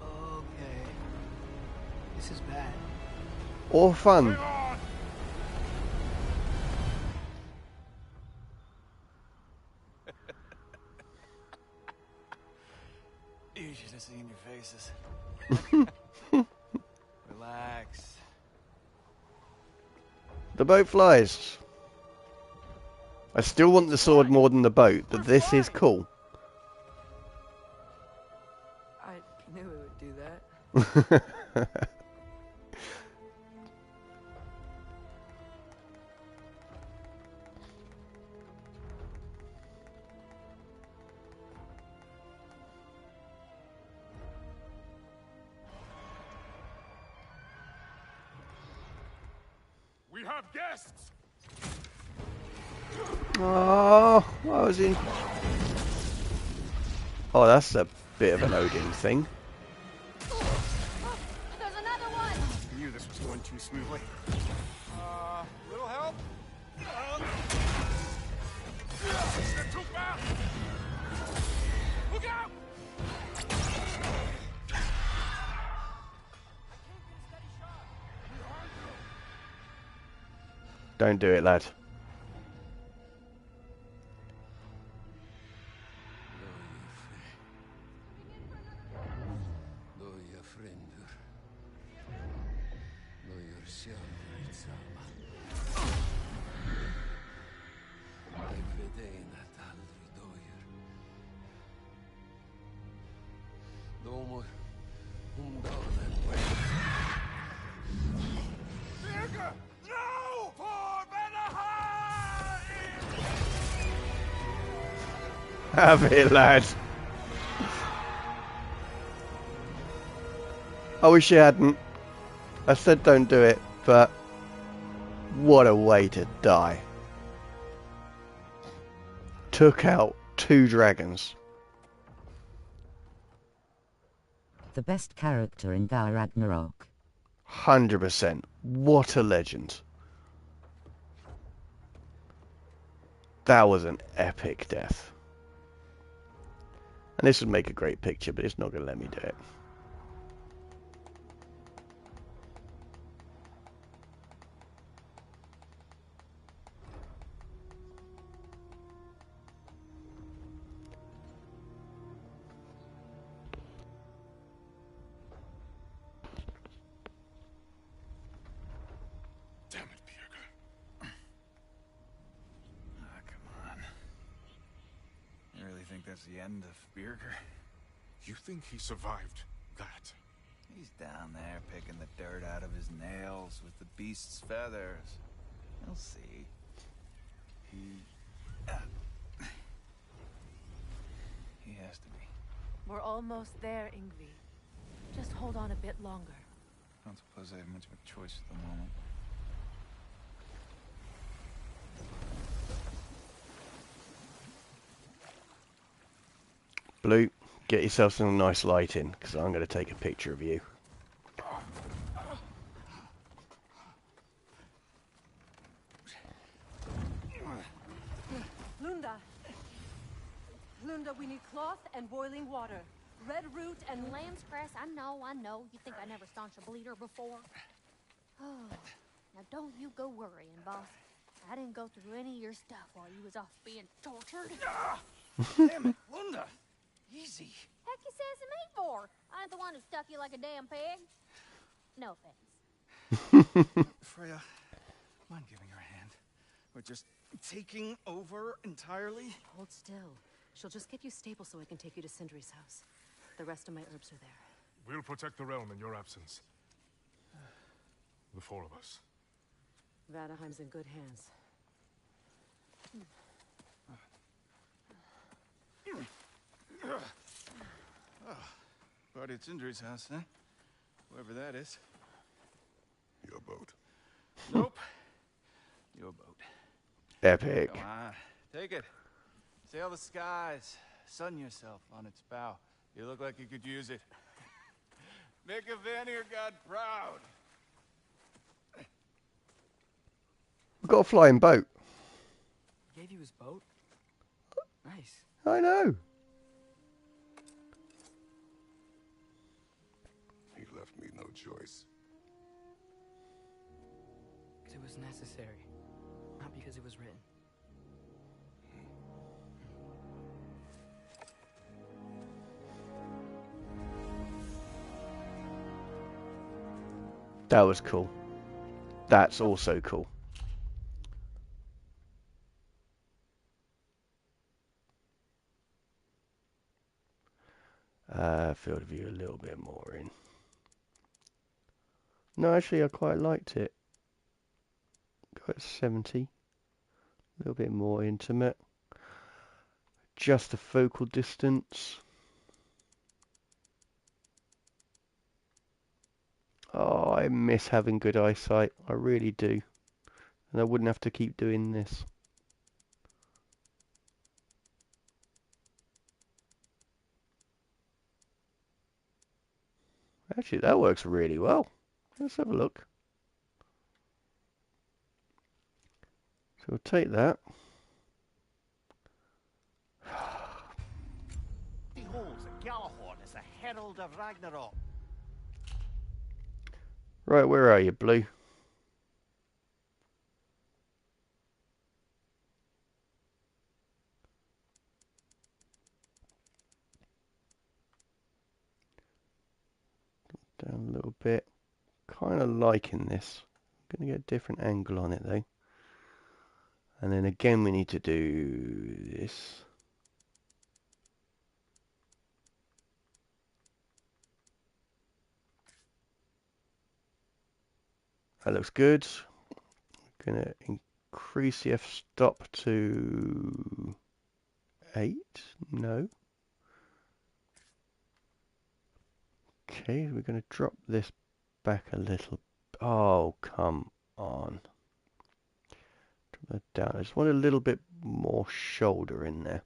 Okay. This is bad. Or fun. You should have seen your faces. Relax. The boat flies. I still want the sword more than the boat, but this is cool. I knew it would do that. We have guests! Oh, I was in. Oh, that's a bit of an Odin thing. There's another one! I knew this was going too smoothly. Little help? They're too fast! Look out! Don't do it, lad. No! For Vanaheim! Have it, lad. I wish you hadn't. I said don't do it, but what a way to die. Took out 2 dragons. The best character in Ragnarök. 100%. What a legend. That was an epic death. And this would make a great picture, but it's not going to let me do it. Damn it, Bjerke. Come on. You really think that's the end of Birger? You think he survived that? He's down there picking the dirt out of his nails with the beast's feathers. You'll see. He has to be. We're almost there, Ingvi. Just hold on a bit longer. I don't suppose I have much of a choice at the moment. Blue, get yourself some nice lighting, because I'm going to take a picture of you. Lunda! Lunda, we need cloth and boiling water. Red root and Lamb's grass, I know. You think I never staunched a bleeder before? Oh, now don't you go worrying, boss. I didn't go through any of your stuff while you was off being tortured. Damn it, Lunda! Easy. Heck you sassing me for? I ain't the one who stuck you like a damn pig. No offense. Freya, mind giving her a hand? We're just taking over entirely? Hold still. She'll just get you stable so I can take you to Sindri's house. The rest of my herbs are there. We'll protect the realm in your absence. The 4 of us. Vanaheim's in good hands. Party at Sindri's house, huh? Whoever that is. Your boat. Nope. Your boat. Epic. Come on, take it. Sail the skies. Sun yourself on its bow. You look like you could use it. Make a Vanir god proud. got a flying boat. He gave you his boat? Nice. I know. He left me no choice. Because it was necessary. Not because it was written. That was cool. That's also cool. Field of view a little bit more in. No, actually, I quite liked it. Got 70. A little bit more intimate. Just the focal distance. Oh, I miss having good eyesight. I really do. And I wouldn't have to keep doing this. Actually, that works really well. Let's have a look. So we'll take that. Behold, Galahorn is the herald of Ragnarök. Right, where are you, Blue? Down a little bit. Kind of liking this. I'm going to get a different angle on it, though. And then again, we need to do this. That looks good. Going to increase the f-stop to 8. No. Okay, we're going to drop this back a little. Oh, come on. Drop that down. I just want a little bit more shoulder in there.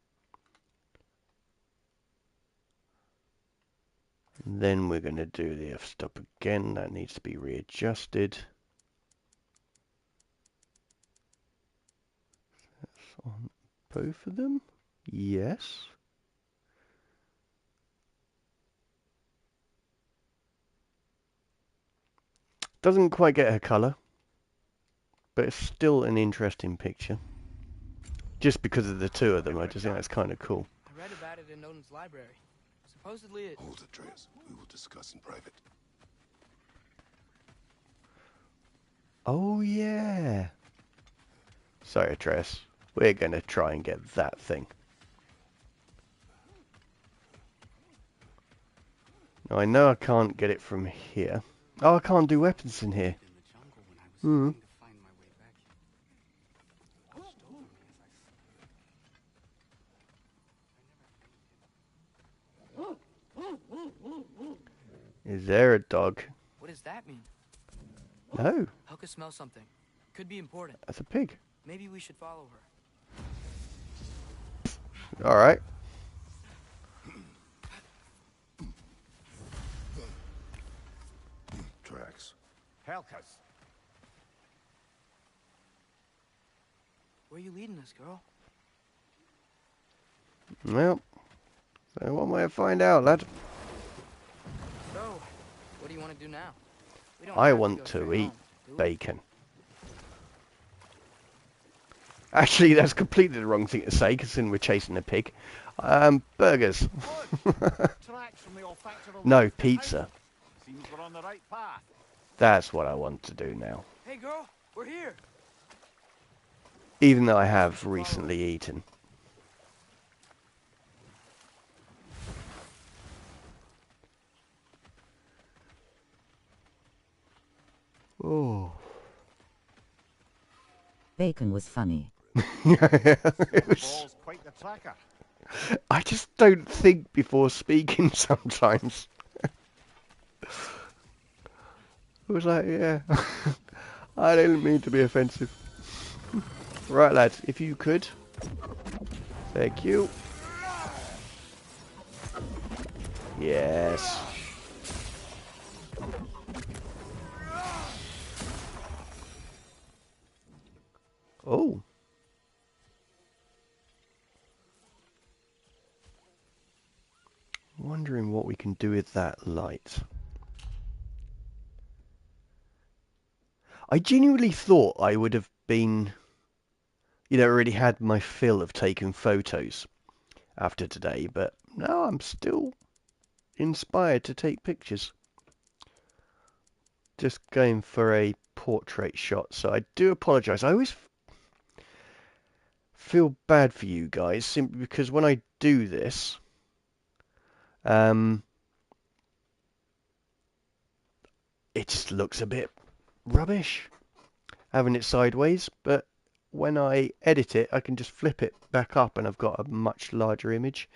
And then we're going to do the f-stop again. That needs to be readjusted. That's on both of them. Yes. Doesn't quite get her colour, but it's still an interesting picture. Just because of the two of them, I just think that's kind of cool. I read about it in Odin's library. Supposedly it... Hold it, Atreus. We will discuss in private. Oh, yeah. Sorry, Atreus. We're going to try and get that thing. Now, I know I can't get it from here. Oh, I can't do weapons in here. Hmm. Is there a dog? What does that mean? No, Helga smells something. Could be important. that's a pig. Maybe we should follow her. All right. Tracks. Helka's. Where are you leading us, girl? Well, so one way to find out, lad. So, what do you want to do now? We don't I have want go to straight eat home, do we? bacon. Actually, that's completely the wrong thing to say, considering we're chasing a pig. Burgers. Tracks from the olfactory No, route to pizza. town. Seems we're on the right path. That's what I want to do now. Hey, girl, we're here. Even though I have recently eaten. Oh. Bacon was funny. It was, Ball's quite the tracker. I just don't think before speaking sometimes. It was like, yeah. I didn't mean to be offensive. Right, lads, if you could. Thank you. Yes. Oh. Wondering what we can do with that light. I genuinely thought I would have been, already had my fill of taking photos after today, but no, I'm still inspired to take pictures. Just going for a portrait shot, so I do apologise. I always feel bad for you guys, simply because when I do this, it just looks a bit rubbish, having it sideways, but when I edit it, I can just flip it back up and I've got a much larger image.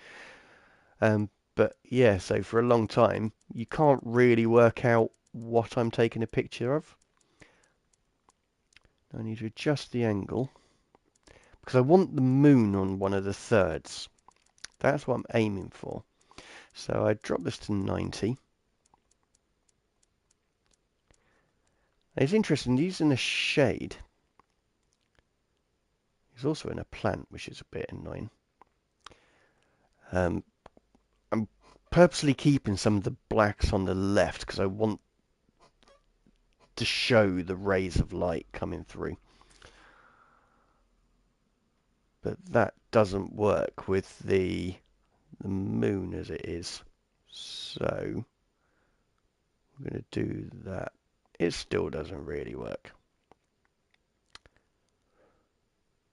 But yeah, so for a long time, you can't really work out what I'm taking a picture of. I need to adjust the angle because I want the moon on one of the thirds. That's what I'm aiming for. So I drop this to 90. It's interesting, using a shade. It's also in a plant, which is a bit annoying. I'm purposely keeping some of the blacks on the left because I want to show the rays of light coming through. But that doesn't work with the moon as it is. So I'm going to do that. It still doesn't really work.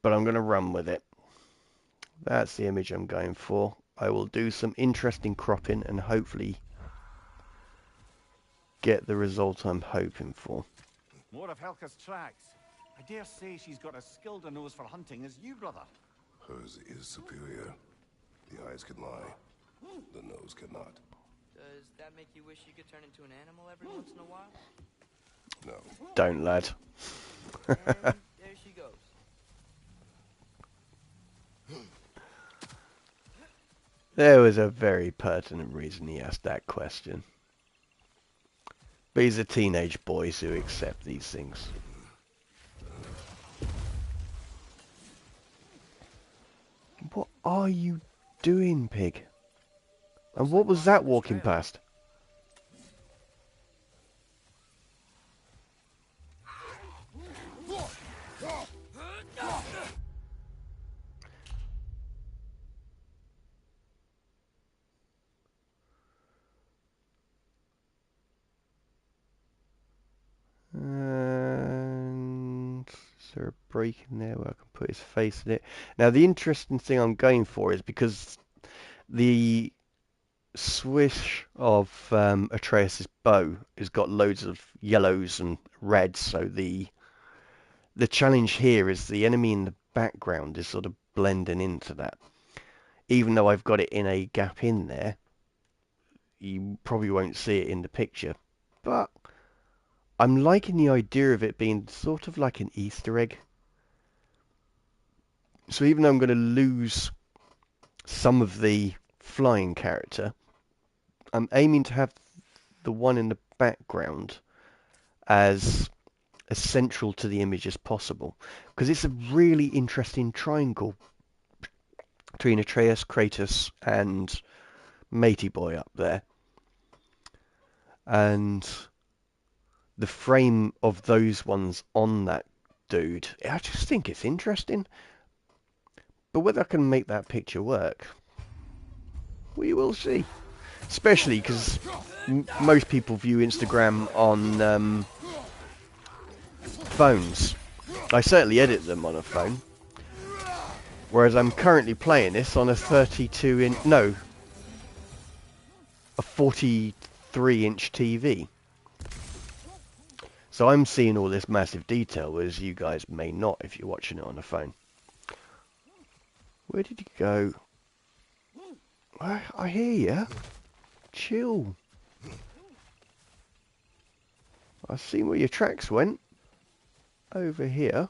But I'm going to run with it. That's the image I'm going for. I will do some interesting cropping and hopefully get the result I'm hoping for. More of Helga's tracks. I dare say she's got as skilled a nose for hunting as you, brother. Hers is superior. The eyes can lie. The nose cannot. Does that make you wish you could turn into an animal every once in a while? No. Don't, lad. And there she goes. There was a very pertinent reason he asked that question. But he's a teenage boy, so accept these things. What are you doing, pig? And what was that walking past? And is there a break in there where I can put his face in it? Now, the interesting thing I'm going for is because the swish of Atreus' bow has got loads of yellows and reds, so the challenge here is the enemy in the background is sort of blending into that. Even though I've got it in a gap in there, you probably won't see it in the picture. But I'm liking the idea of it being sort of like an Easter egg. So even though I'm going to lose some of the flying character, I'm aiming to have the one in the background as central to the image as possible. Because it's a really interesting triangle between Atreus, Kratos and Matey Boy up there. And the frame of those ones on that dude, I just think it's interesting. But whether I can make that picture work, we will see. Especially because most people view Instagram on phones. I certainly edit them on a phone. Whereas I'm currently playing this on a 32-inch, no, a 43-inch TV. So I'm seeing all this massive detail, whereas you guys may not if you're watching it on a phone. Where did you go? I hear you. Chill. I've seen where your tracks went. Over here.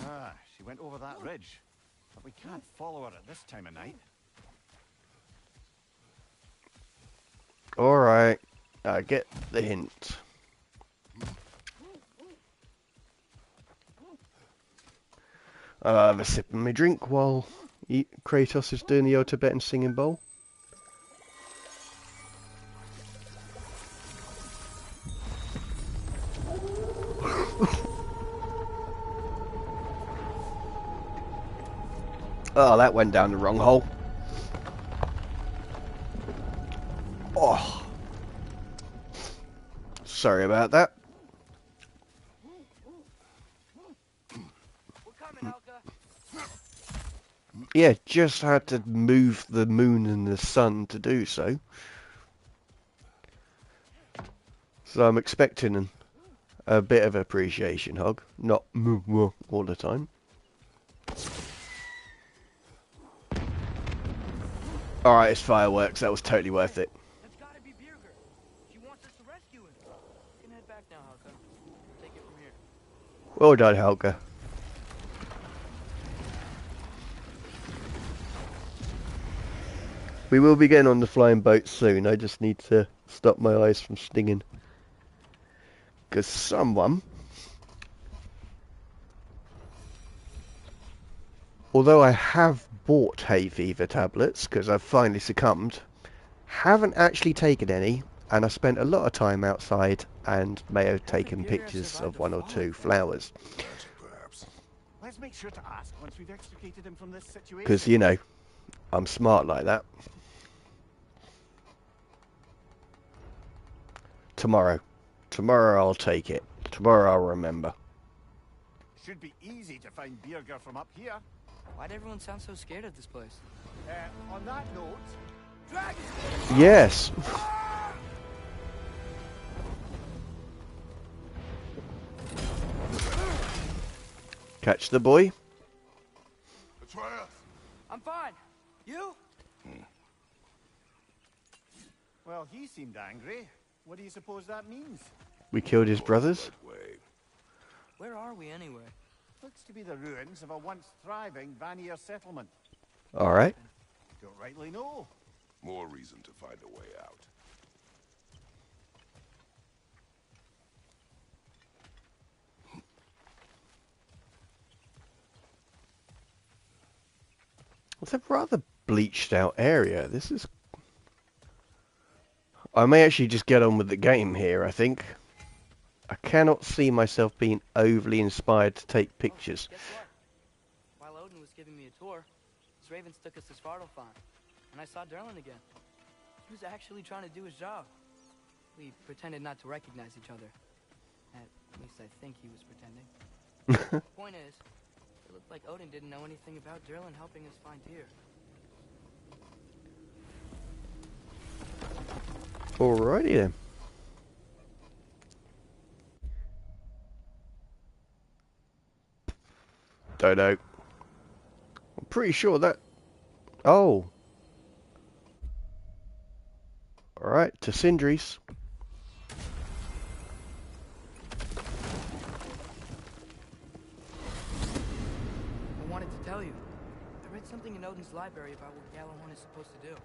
Ah, she went over that ridge. But we can't follow her at this time of night. Alright. I get the hint. I'll have a sip of my drink while Kratos is doing the old Tibetan singing bowl. Oh, that went down the wrong hole. Oh. Sorry about that. We're coming, Helga. Yeah, just had to move the moon and the sun to do so. So I'm expecting a bit of appreciation, Hog. Not all the time. Alright, it's fireworks. That was totally worth it. That's gotta be Birger. She wants us to rescue him. We can head back now, Helga. Take it from here. Well done, Helga. We will be getting on the flying boat soon. I just need to stop my eyes from stinging. Because someone, although I have bought hay fever tablets because I've finally succumbed, haven't actually taken any, and I spent a lot of time outside and may have taken pictures of one or two flowers. Perhaps. Let's make sure to ask once we've extricated him from this situation. Because, you know, I'm smart like that. Tomorrow. Tomorrow I'll take it. Tomorrow I'll remember. Should be easy to find Birger from up here. Why'd everyone sound so scared of this place? On that note, dragon! Yes. Catch the boy. Atreus! I'm fine. You? Well, he seemed angry. What do you suppose that means? We killed his brothers. Where are we anyway? Looks to be the ruins of a once thriving Vanir settlement. Alright. Don't rightly know. More reason to find a way out. It's a rather bleached out area. This is... I may actually just get on with the game here, I think. I cannot see myself being overly inspired to take pictures. Guess what? While Odin was giving me a tour, his ravens took us to Svartalfheim, and I saw Derlin again. He was actually trying to do his job. We pretended not to recognize each other. At least I think he was pretending. Point is, it looked like Odin didn't know anything about Derlin helping us find Tyr. Alrighty then. Don't know. I'm pretty sure that... Oh. Alright, to Sindri's. I wanted to tell you. I read something in Odin's library about what Gjallarhorn is supposed to do.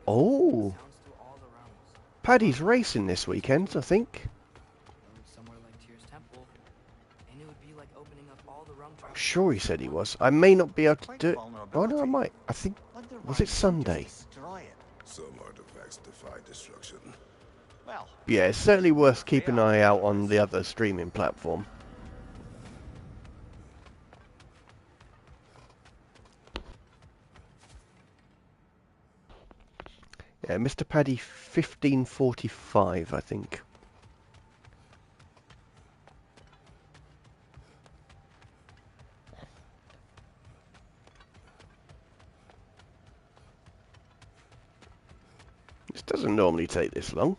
Oh. Sounds to all the realms. Paddy's racing this weekend, I think. Somewhere like Tyr's temple, and it would be like opening up all the realm I'm sure he said he was. I may not be able to do it. Oh no, I might. I think... Was it Sunday? Some artifacts defy destruction. Well, Yeah, it's certainly worth keeping an eye out on the other streaming platform. Yeah, Mr. Paddy 1545, I think. This doesn't normally take this long.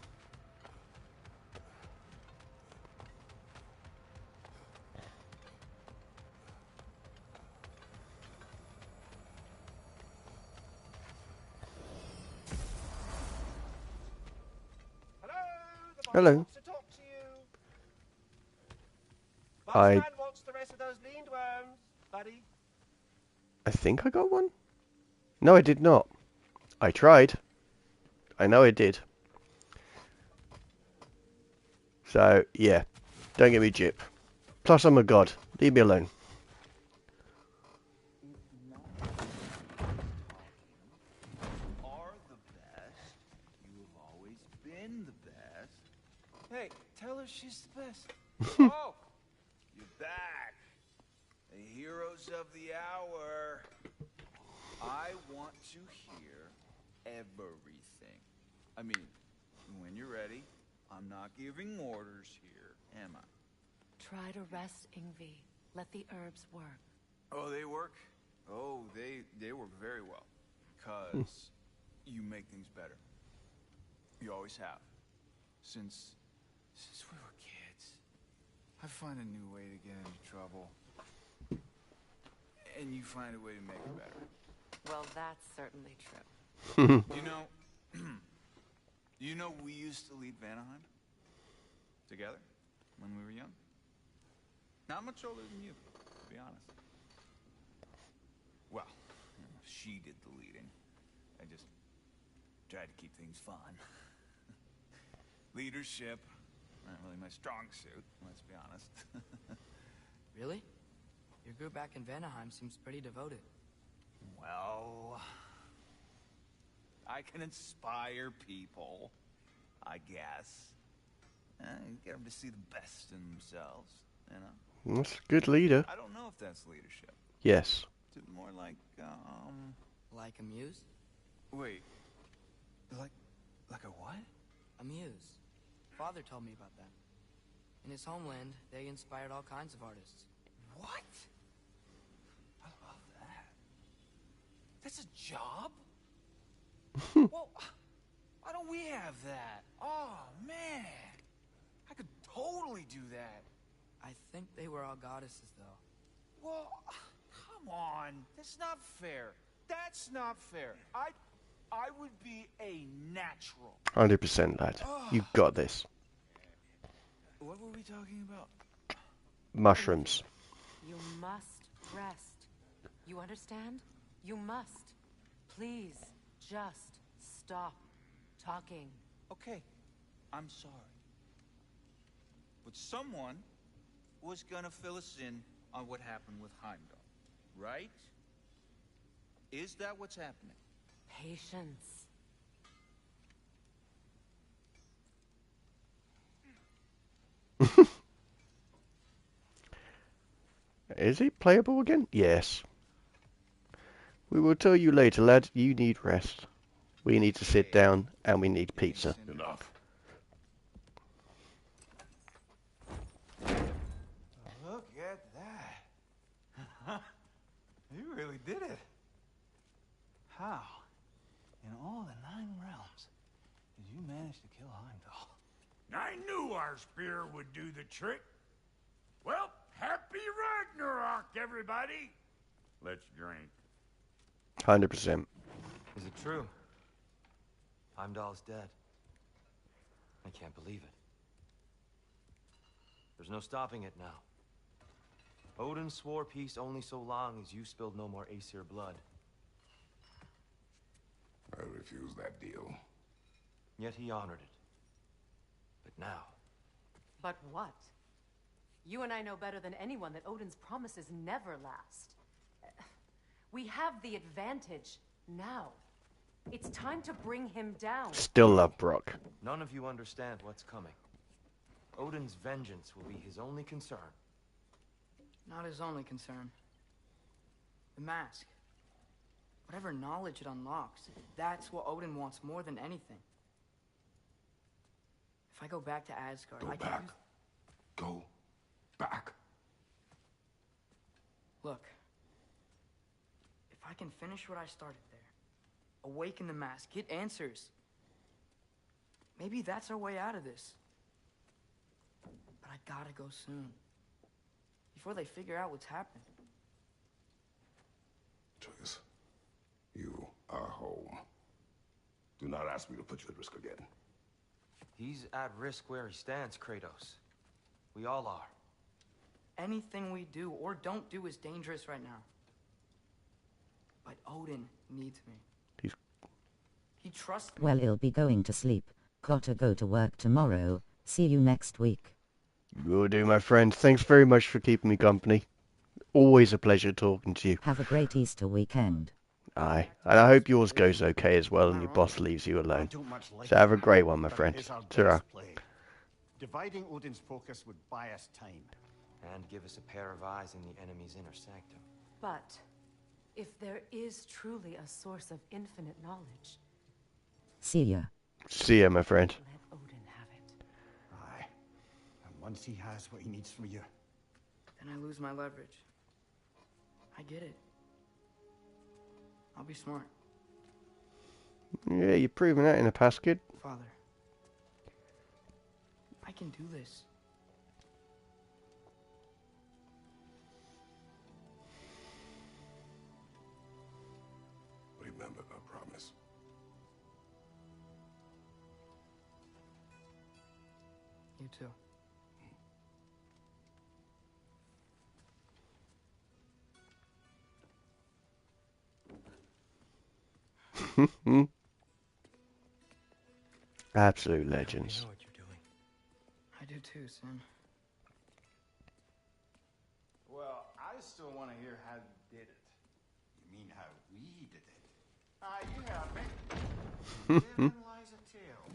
Hello. wants to talk to you. I- Bossman wants the rest of those lean worms, buddy. I think I got one? No, I did not. I tried. I know I did. So, yeah. Don't get me gyp. Plus, I'm a god. Leave me alone. Hey, tell her she's the best. Oh, you're back. The heroes of the hour. I want to hear everything. I mean, when you're ready, I'm not giving orders here, am I? Try to rest, Ingvi. Let the herbs work. Oh, they work? Oh, they work very well. 'Cause you make things better. You always have. Since we were kids. I find a new way to get into trouble. And you find a way to make it better. Well, that's certainly true. You know we used to lead Vanaheim? Together? When we were young? Not much older than you, to be honest. Well, she did the leading. I just tried to keep things fun. Leadership, not really my strong suit, let's be honest. Really? Your group back in Vanaheim seems pretty devoted. Well, I can inspire people, I guess. Get them to see the best in themselves, you know? That's a good leader. I don't know if that's leadership. Yes. It's more like, Like a muse? wait. Like a what? A muse. Father told me about that. In his homeland, they inspired all kinds of artists. What? I love that. That's a job? Well, why don't we have that? Oh, man. I could totally do that. I think they were all goddesses, though. Well, come on. That's not fair. That's not fair. I would be a natural. 100%, lad. You got this. What were we talking about? Mushrooms. You must rest. You understand? You must. Please, just stop talking. Okay, I'm sorry. But someone was gonna fill us in on what happened with Heimdall, right? Is that what's happening? Patience. Is it playable again? Yes. We will tell you later, lad. You need rest. We need to sit down, and we need pizza. Enough. Look at that. You really did it. How? In all the 9 realms, did you manage to kill Heimdall? I knew our spear would do the trick. Well, happy Ragnarok, everybody. Let's drink. 100%. Is it true? Heimdall's dead. I can't believe it. There's no stopping it now. Odin swore peace only so long as you spilled no more Aesir blood. I refuse that deal. Yet he honored it. But now... But what? You and I know better than anyone that Odin's promises never last. We have the advantage now. It's time to bring him down. Still love Brock. None of you understand what's coming. Odin's vengeance will be his only concern. Not his only concern. The mask. Whatever knowledge it unlocks, that's what Odin wants more than anything. If I go back to Asgard, Go I back. can... Go back. Look. If I can finish what I started there, awaken the mask, get answers, maybe that's our way out of this. But I gotta go soon. Before they figure out what's happened. Atreus, you are home. Do not ask me to put you at risk again. He's at risk where he stands, Kratos. We all are. Anything we do or don't do is dangerous right now. But Odin needs me. He trusts me. Well, he'll be going to sleep. Gotta go to work tomorrow. See you next week. Will do, my friend. Thanks very much for keeping me company. Always a pleasure talking to you. Have a great Easter weekend. Aye. And I hope yours goes okay as well and your boss leaves you alone. So have a great one, my friend. Ta-ra. Dividing Odin's focus would buy us time. And give us a pair of eyes in the enemy's inner sanctum. But if there is truly a source of infinite knowledge, See ya. See ya, my friend. let Odin have it. Aye. And once he has what he needs from you, Then I lose my leverage. I get it. I'll be smart. Yeah, you're proving that in the past, kid. Father, I can do this. Remember our promise. You too. Absolute legends. You know what you're doing. I do too, Sin. well, I still want to hear how you did it. You mean how we did it? Ah, you have me. Therein lies a tale.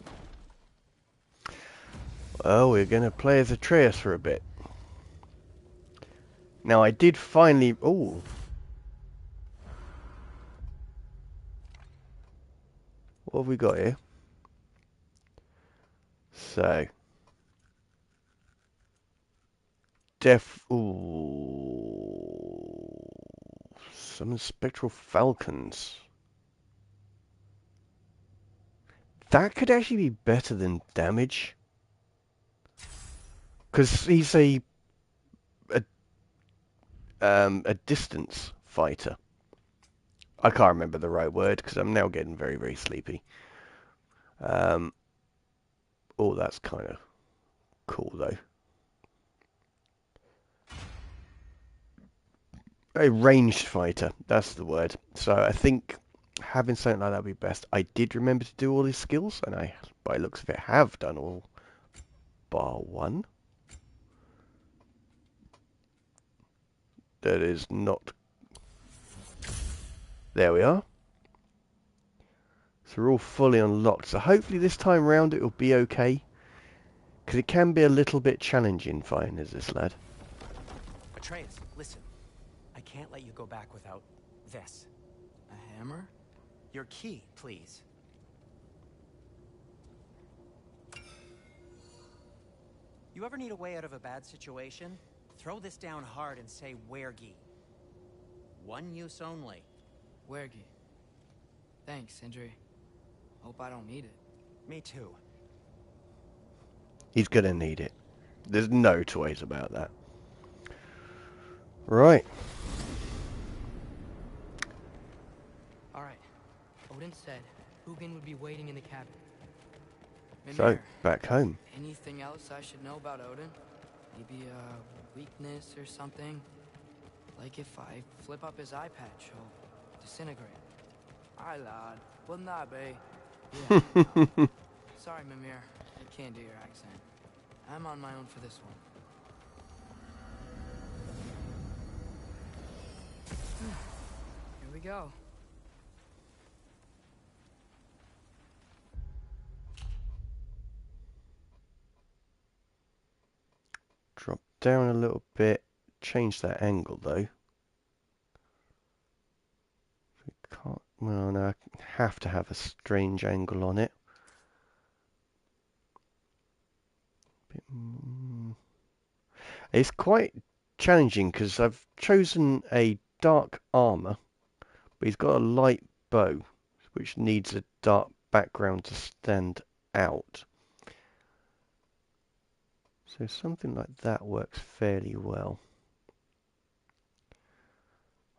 Well, we're going to play as Atreus for a bit. Now, I did finally... Oh. What have we got here? So. Ooh. Some spectral falcons. That could actually be better than damage. Because he's a distance fighter. I can't remember the right word because I'm now getting very, very sleepy. Oh, that's kind of cool though. A ranged fighter, that's the word. So I think having something like that would be best. I did remember to do all his skills, and I, by looks of it, have done all bar one. That is not... There we are. So we're all fully unlocked. So hopefully this time round it will be okay. Because it can be a little bit challenging fighting as this lad. Atreus, listen. I can't let you go back without this. A hammer? Your key, please. You ever need a way out of a bad situation? Throw this down hard and say wergi. One use only. Wergi. Thanks, Sindri. Hope I don't need it. Me too. He's going to need it. There's no two ways about that. Right. Alright. Odin said Hugin would be waiting in the cabin. So, Mimir, back home. anything else I should know about Odin? Maybe a weakness or something? Like if I flip up his eye patch, he'll disintegrate. Aye, lad. Wouldn't that be? Yeah. Sorry, Mimir. I can't do your accent. I'm on my own for this one. Here we go. Drop down a little bit. Change that angle though. We can't. Well, no, I have to have a strange angle on it. It's quite challenging because I've chosen a dark armor, but he's got a light bow, which needs a dark background to stand out. So something like that works fairly well.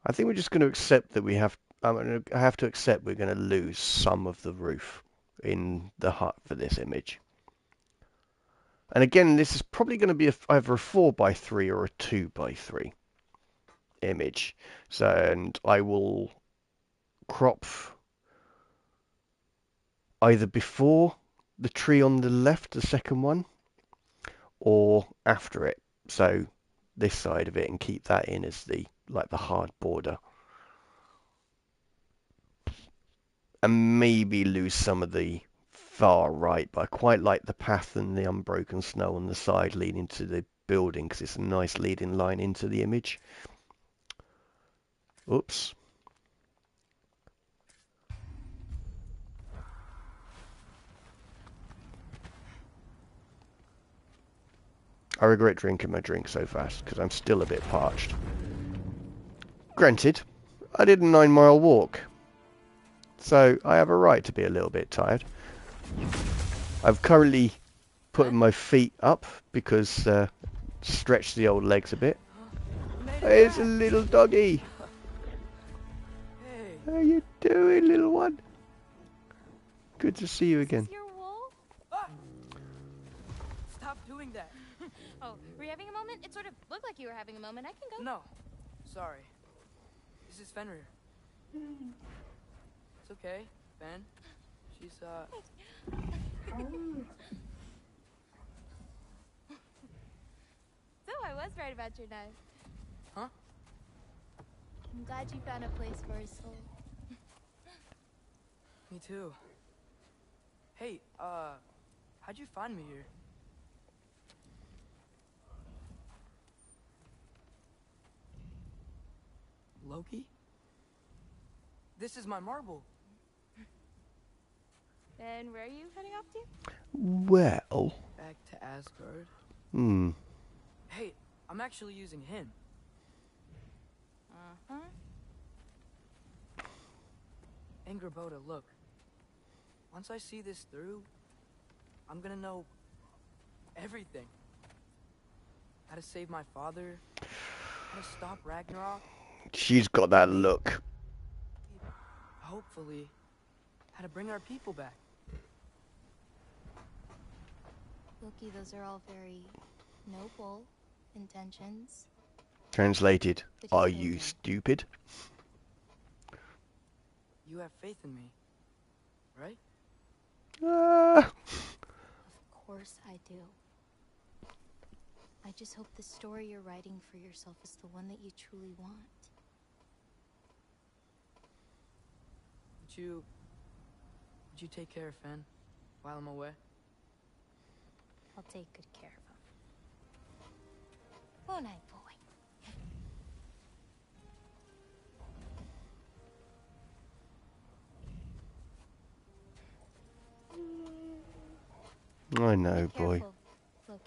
I think we're just going to accept that we have. I have to accept we're going to lose some of the roof in the hut for this image. And again, this is probably going to be either a 4x3 or a 2x3 image. So, and I will crop either before the tree on the left, the second one, or after it. So this side of it, and keep that in as the hard border. And maybe lose some of the far right, but I quite like the path and the unbroken snow on the side leading to the building because it's a nice leading line into the image. Oops. I regret drinking my drink so fast because I'm still a bit parched. Granted, I did a 9-mile walk, so I have a right to be a little bit tired. I've currently put my feet up because stretch the old legs a bit. There's a little doggy. Hey. How you doing, little one? Good to see you again. Your wool? Ah! Stop doing that. Oh, were you having a moment? It sort of looked like you were having a moment. I can go. No. Sorry. This is Fenrir. It's okay, Ben. She's, So I was right about your knife. Huh? I'm glad you found a place for his soul. Me too. Hey, how'd you find me here? Loki? This is my marble. And where are you heading off to? Well. Back to Asgard. Hey, I'm actually using him. Uh-huh. Angerboda, look. Once I see this through, I'm gonna know everything. How to save my father, how to stop Ragnarok. She's got that look. Hopefully, how to bring our people back. Loki, those are all very noble intentions. Translated, But are he's you joking. stupid? You have faith in me, right? Ah. Of course I do. I just hope the story you're writing for yourself is the one that you truly want. Would you take care of Fen while I'm away? I'll take good care of him. Oh, night boy. I know, Be boy. careful, Loki.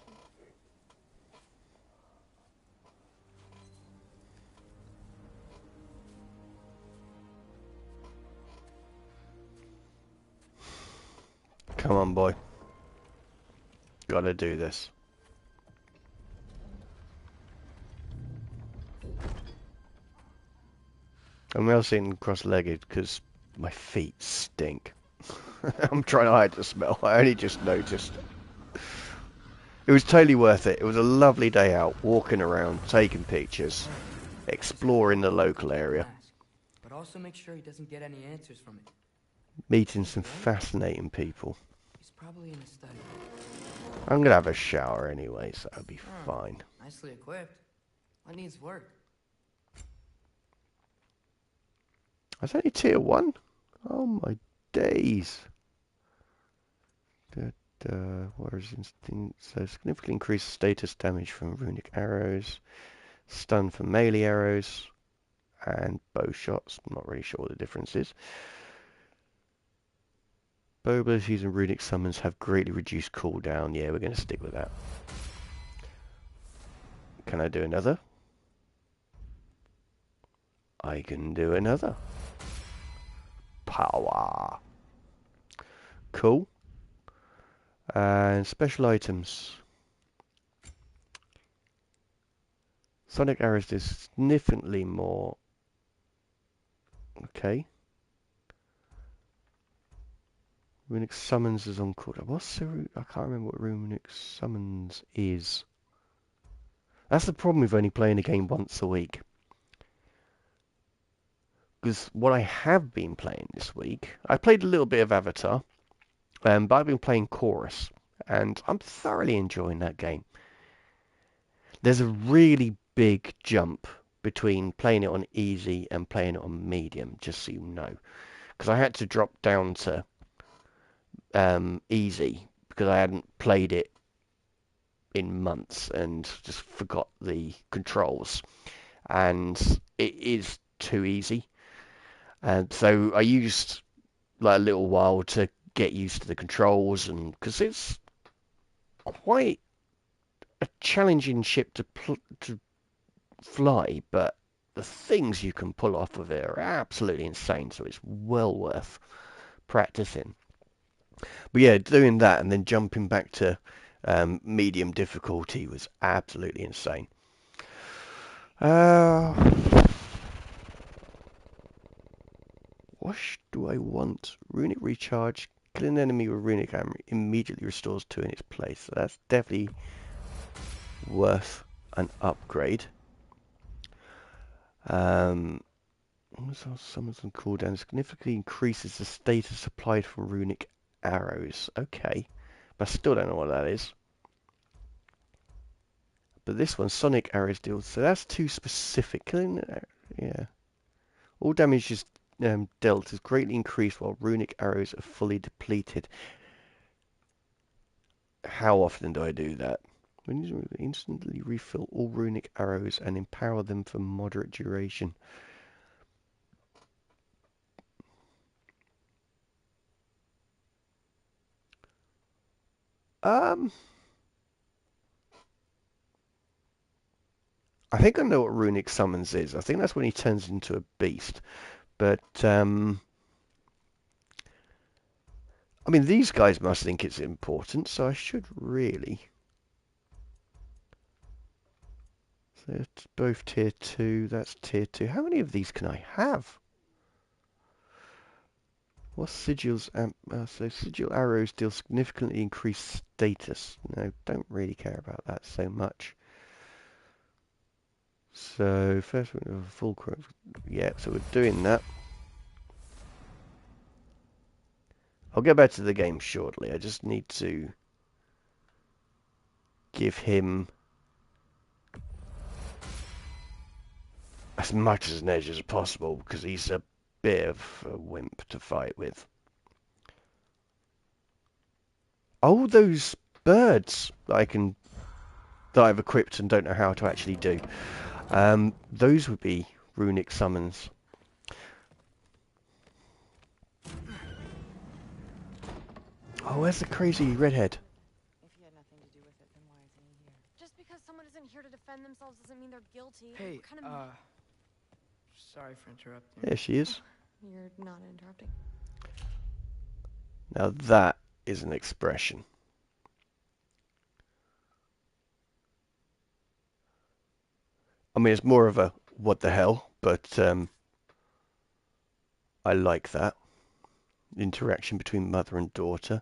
Come on, boy. Gotta do this. I'm now sitting cross-legged because my feet stink. I'm trying to hide the smell. I only just noticed. It was totally worth it. It was a lovely day out, walking around, taking pictures, exploring the local area, But also make sure he doesn't get any answers from it. meeting some fascinating people. He's probably in his study. I'm gonna have a shower anyway, so I'll be fine. Nicely equipped. What needs work? That's only tier 1? Oh my days. Warrior's Instinct. So significantly increased status damage from runic arrows, stun from melee arrows, and bow shots. I'm not really sure what the difference is. Bow abilities and runic summons have greatly reduced cooldown. Yeah, we're going to stick with that. Can I do another? I can do another. Power. Cool. And special items. Sonic arrows do significantly more. Okay. Runic summons is on cooldown. What's the I can't remember what runic summons is. That's the problem with only playing a game once a week. Because what I have been playing this week, I played a little bit of Avatar, but I've been playing Chorus, and I'm thoroughly enjoying that game. There's a really big jump between playing it on easy and playing it on medium, just so you know. Because I had to drop down to easy because I hadn't played it in months and just forgot the controls, and it is too easy. And so I used like a little while to get used to the controls, and because it's quite a challenging ship to fly, but the things you can pull off of it are absolutely insane. So it's well worth practicing. But yeah, doing that and then jumping back to medium difficulty was absolutely insane. Uh, what do I want? Runic recharge. Kill an enemy with runic hammer immediately restores 2 in its place. So that's definitely worth an upgrade. Summons and cooldown significantly increases the status supplied from runic arrows. Okay, but I still don't know what that is. But this one, sonic arrows deals, so that's too specific. Yeah. All damage is dealt is greatly increased while runic arrows are fully depleted. How often do I do that? When you instantly refill all runic arrows and empower them for moderate duration. I think I know what runic summons is. I think that's when he turns into a beast. But I mean, these guys must think it's important, so I should really. So it's both tier 2. That's tier 2. How many of these can I have? What sigils? So sigil arrows deal significantly increased status. No, don't really care about that so much. So first we're going to full quote. Yeah, so we're doing that. I'll get back to the game shortly. I just need to give him as much as an edge as possible because he's a bit of a wimp to fight with. Oh, those birds that I've equipped and don't know how to actually do. Those would be runic summons. Oh, where's the crazy redhead? If he had nothing to do with it, then why isn't he here? Just because someone isn't here to defend themselves doesn't mean they're guilty. Hey, What kind of... sorry for interrupting. There she is. You're not interrupting. Now that is an expression. I mean, it's more of a what the hell, but I like that. Interaction between mother and daughter.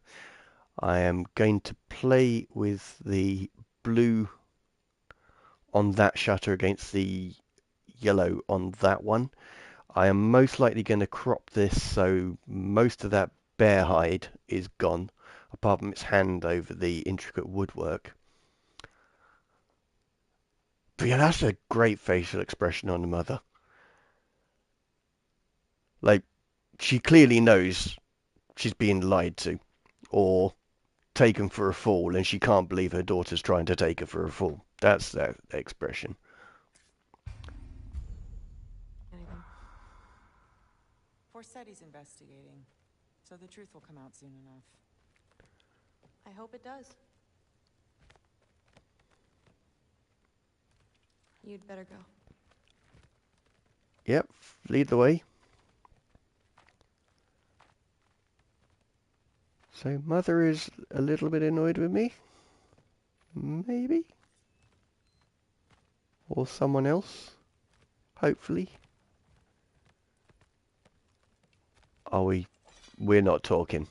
I am going to play with the blue on that shutter against the yellow on that one. I am most likely going to crop this so most of that bear hide is gone, apart from its hand over the intricate woodwork. But yeah, that's a great facial expression on the mother. Like, she clearly knows she's being lied to, or taken for a fool, and she can't believe her daughter's trying to take her for a fool. That's that expression. Anything. Forseti's investigating, so the truth will come out soon enough. I hope it does. You'd better go. Yep, lead the way. So mother is a little bit annoyed with me. Maybe. Or someone else. Hopefully. Are we? We're not talking.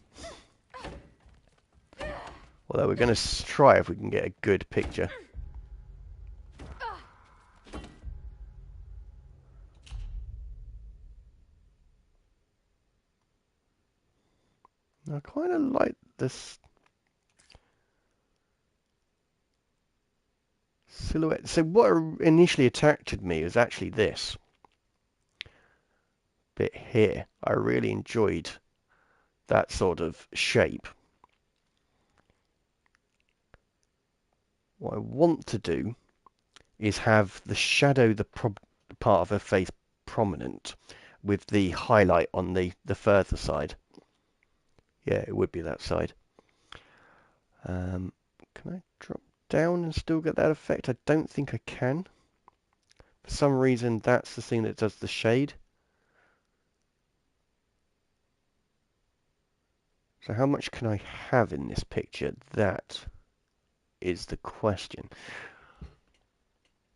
Although we're going to try if we can get a good picture. I kind of like this silhouette. So what initially attracted me was actually this bit here. I really enjoyed that sort of shape. What I want to do is have the shadow, part of her face prominent, with the highlight on the further side. Yeah, it would be that side. Can I drop down and still get that effect? I don't think I can. For some reason, that's the thing that does the shade. So how much can I have in this picture? That is the question.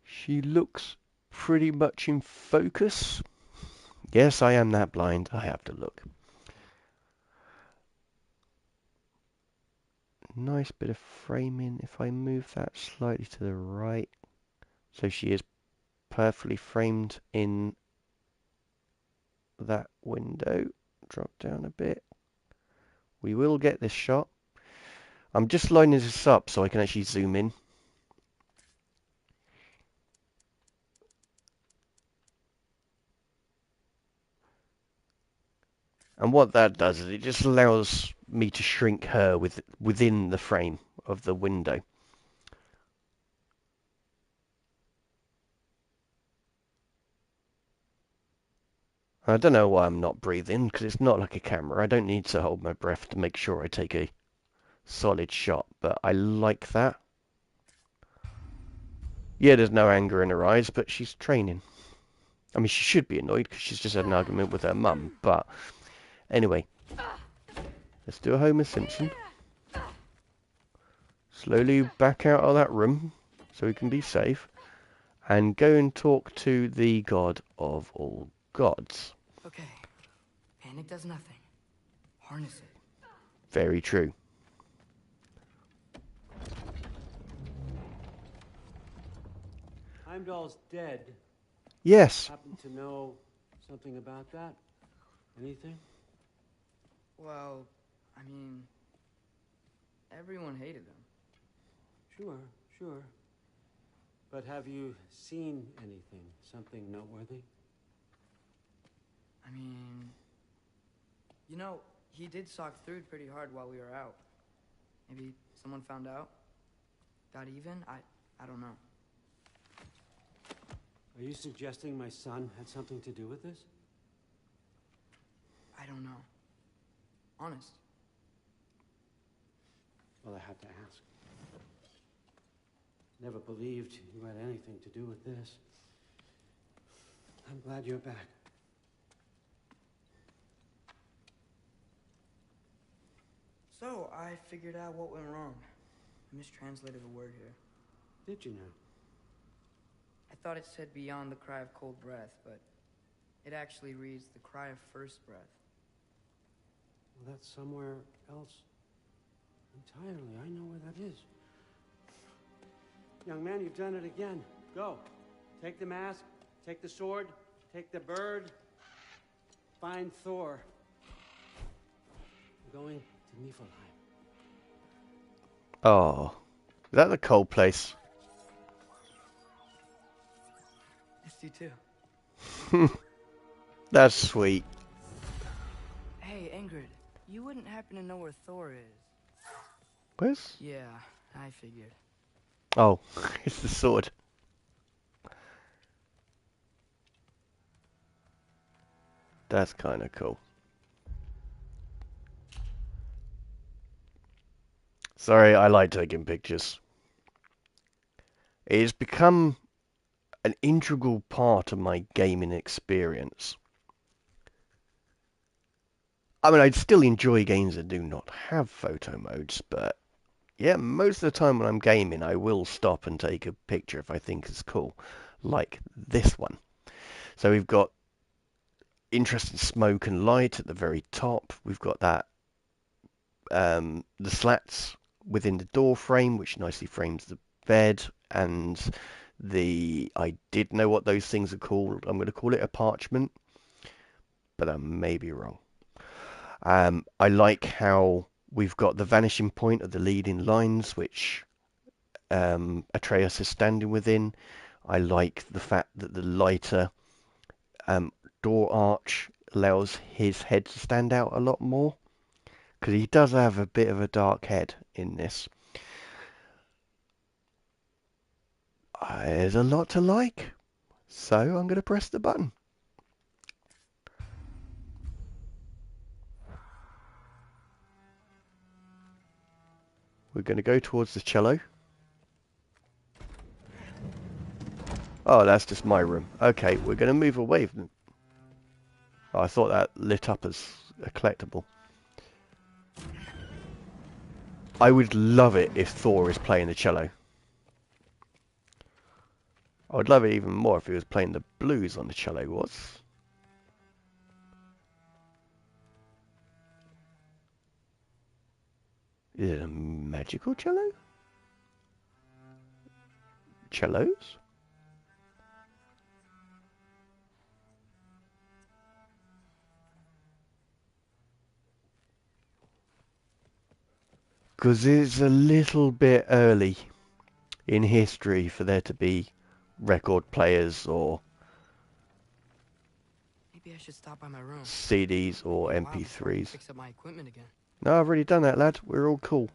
She looks pretty much in focus. Yes, I am that blind. I have to look. Nice bit of framing. If I move that slightly to the right, so she is perfectly framed in that window. Drop down a bit. We will get this shot. I'm just lining this up so I can actually zoom in. And what that does is it just allows me to shrink her within the frame of the window. I don't know why I'm not breathing, because it's not like a camera. I don't need to hold my breath to make sure I take a solid shot, but I like that. Yeah, there's no anger in her eyes, but she's training. I mean, she should be annoyed because she's just had an argument with her mum, but anyway. Let's do a Homer Simpson. Slowly back out of that room so we can be safe. And go and talk to the god of all gods. Okay. Panic does nothing. Harness it. Very true. Heimdall's dead. Yes. Happen to know something about that? Anything? Well, I mean, everyone hated him. Sure. But have you seen anything? Something noteworthy? I mean, you know, he did sock through pretty hard while we were out. Maybe someone found out? Got even? I don't know. Are you suggesting my son had something to do with this? I don't know. Honest. Well, I have to ask. Never believed you had anything to do with this. I'm glad you're back. So, I figured out what went wrong. I mistranslated a word here. Did you know? I thought it said beyond the cry of cold breath, but it actually reads the cry of first breath. Well, that's somewhere else entirely. I know where that is. Young man, you've done it again. Go. Take the mask, take the sword, take the bird. Find Thor. We're going to Niflheim. Oh. Is that the cold place? Missed you too. That's sweet. Hey, Ingrid, you wouldn't happen to know where Thor is? Where's? Yeah, I figured. Oh, it's the sword. That's kind of cool. Sorry, I like taking pictures. It has become an integral part of my gaming experience. I mean, I still enjoy games that do not have photo modes, but yeah, most of the time when I'm gaming, I will stop and take a picture if I think it's cool, like this one. So we've got interesting smoke and light at the very top. We've got that the slats within the door frame, which nicely frames the bed, and I did know what those things are called. I'm going to call it a parchment, but I may be wrong. I like how we've got the vanishing point of the leading lines, which Atreus is standing within. I like the fact that the lighter door arch allows his head to stand out a lot more, because he does have a bit of a dark head in this. There's a lot to like, so I'm going to press the button. We're going to go towards the cello. Oh, that's just my room. Okay, we're going to move away from... Oh, I thought that lit up as a collectible. I would love it if Thor is playing the cello. I would love it even more if he was playing the blues on the cello was. Is it a magical cello? Cellos? Because it's a little bit early in history for there to be record players or Maybe I should stop by my room. CDs or Wow, before I can MP3s. fix up my equipment again. No, I've already done that, lad. We're all cool.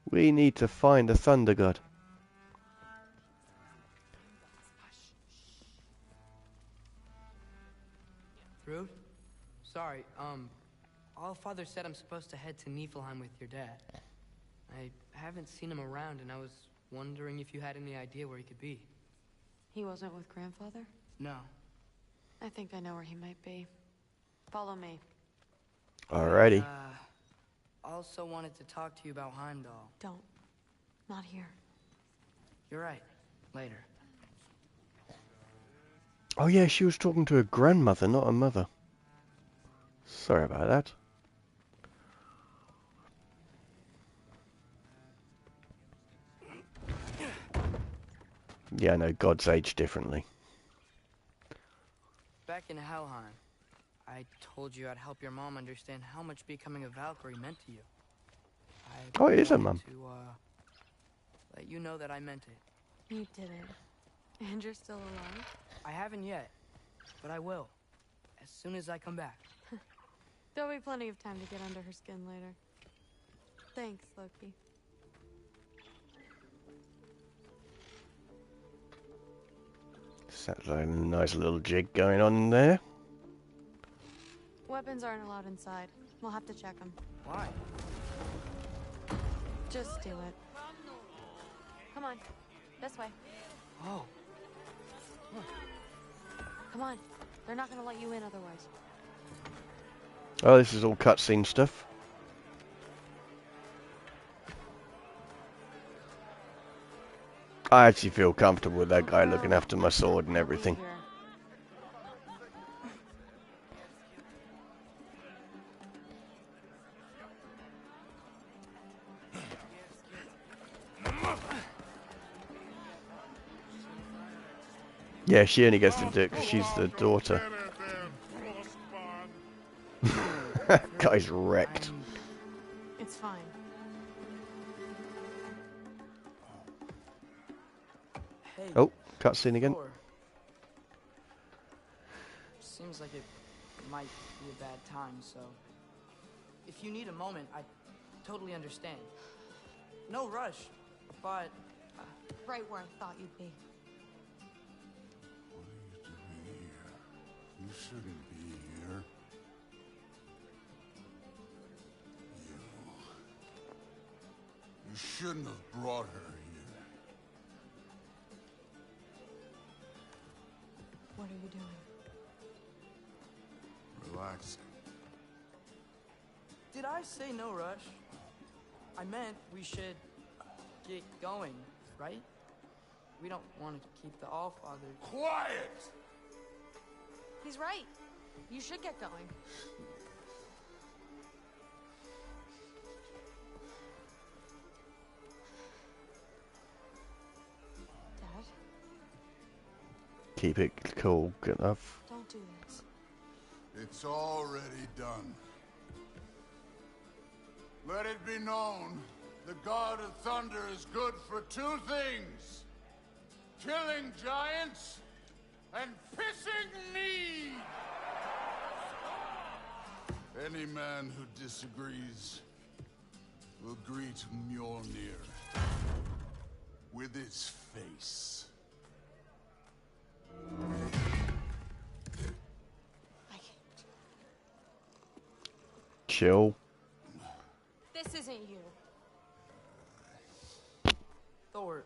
We need to find the Thunder God. Rude? Sorry, Allfather said I'm supposed to head to Niflheim with your dad. I haven't seen him around, and I was wondering if you had any idea where he could be. He wasn't with Grandfather? No. I think I know where he might be. Follow me. Alrighty. Also wanted to talk to you about Heimdall. Don't. Not here. You're right. Later. Oh yeah, she was talking to her grandmother, not her mother. Sorry about that. Yeah, no, gods age differently. Back in Helheim, I told you I'd help your mom understand how much becoming a Valkyrie meant to you. Oh, it is her wanted mum. to, let you know that I meant it. You did it. And you're still alive? I haven't yet, but I will. As soon as I come back. There'll be plenty of time to get under her skin later. Thanks, Loki. Sounds like a nice little jig going on there. Weapons aren't allowed inside. We'll have to check them. Why? Just do it. Come on. This way. Oh. Come on. They're not gonna let you in otherwise. Oh, this is all cutscene stuff. I actually feel comfortable with that guy looking after my sword and everything. Yeah, she only gets to do it because she's the daughter. Guy's wrecked. It's fine. Hey, Oh, cutscene again. Thor. Seems like it might be a bad time, so if you need a moment, I totally understand. No rush, but right where I thought you'd be. You shouldn't be here. You shouldn't have brought her here. What are you doing? Relaxing. did I say no rush? I meant we should get going, right? We don't want to keep the Allfather... Quiet! He's right. You should get going. Dad? Keep it cool, good enough. Don't do this. It's already done. Let it be known, the God of Thunder is good for two things. Killing giants and pissing me! Any man who disagrees will greet Mjolnir. with his face. Chill. This isn't you. Thor.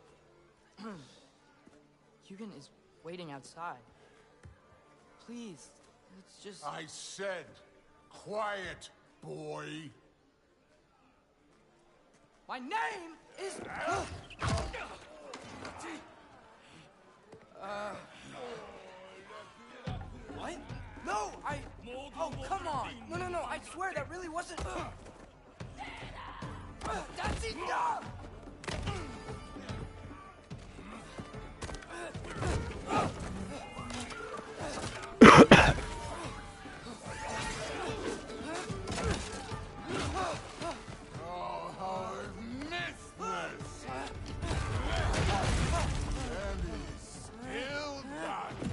Hugin is waiting outside. Please, let's just... I said, quiet, boy. My name is... What? No, Oh, come on! No, I swear that really wasn't... That's enough! Oh, how I've missed this! And he's still got it.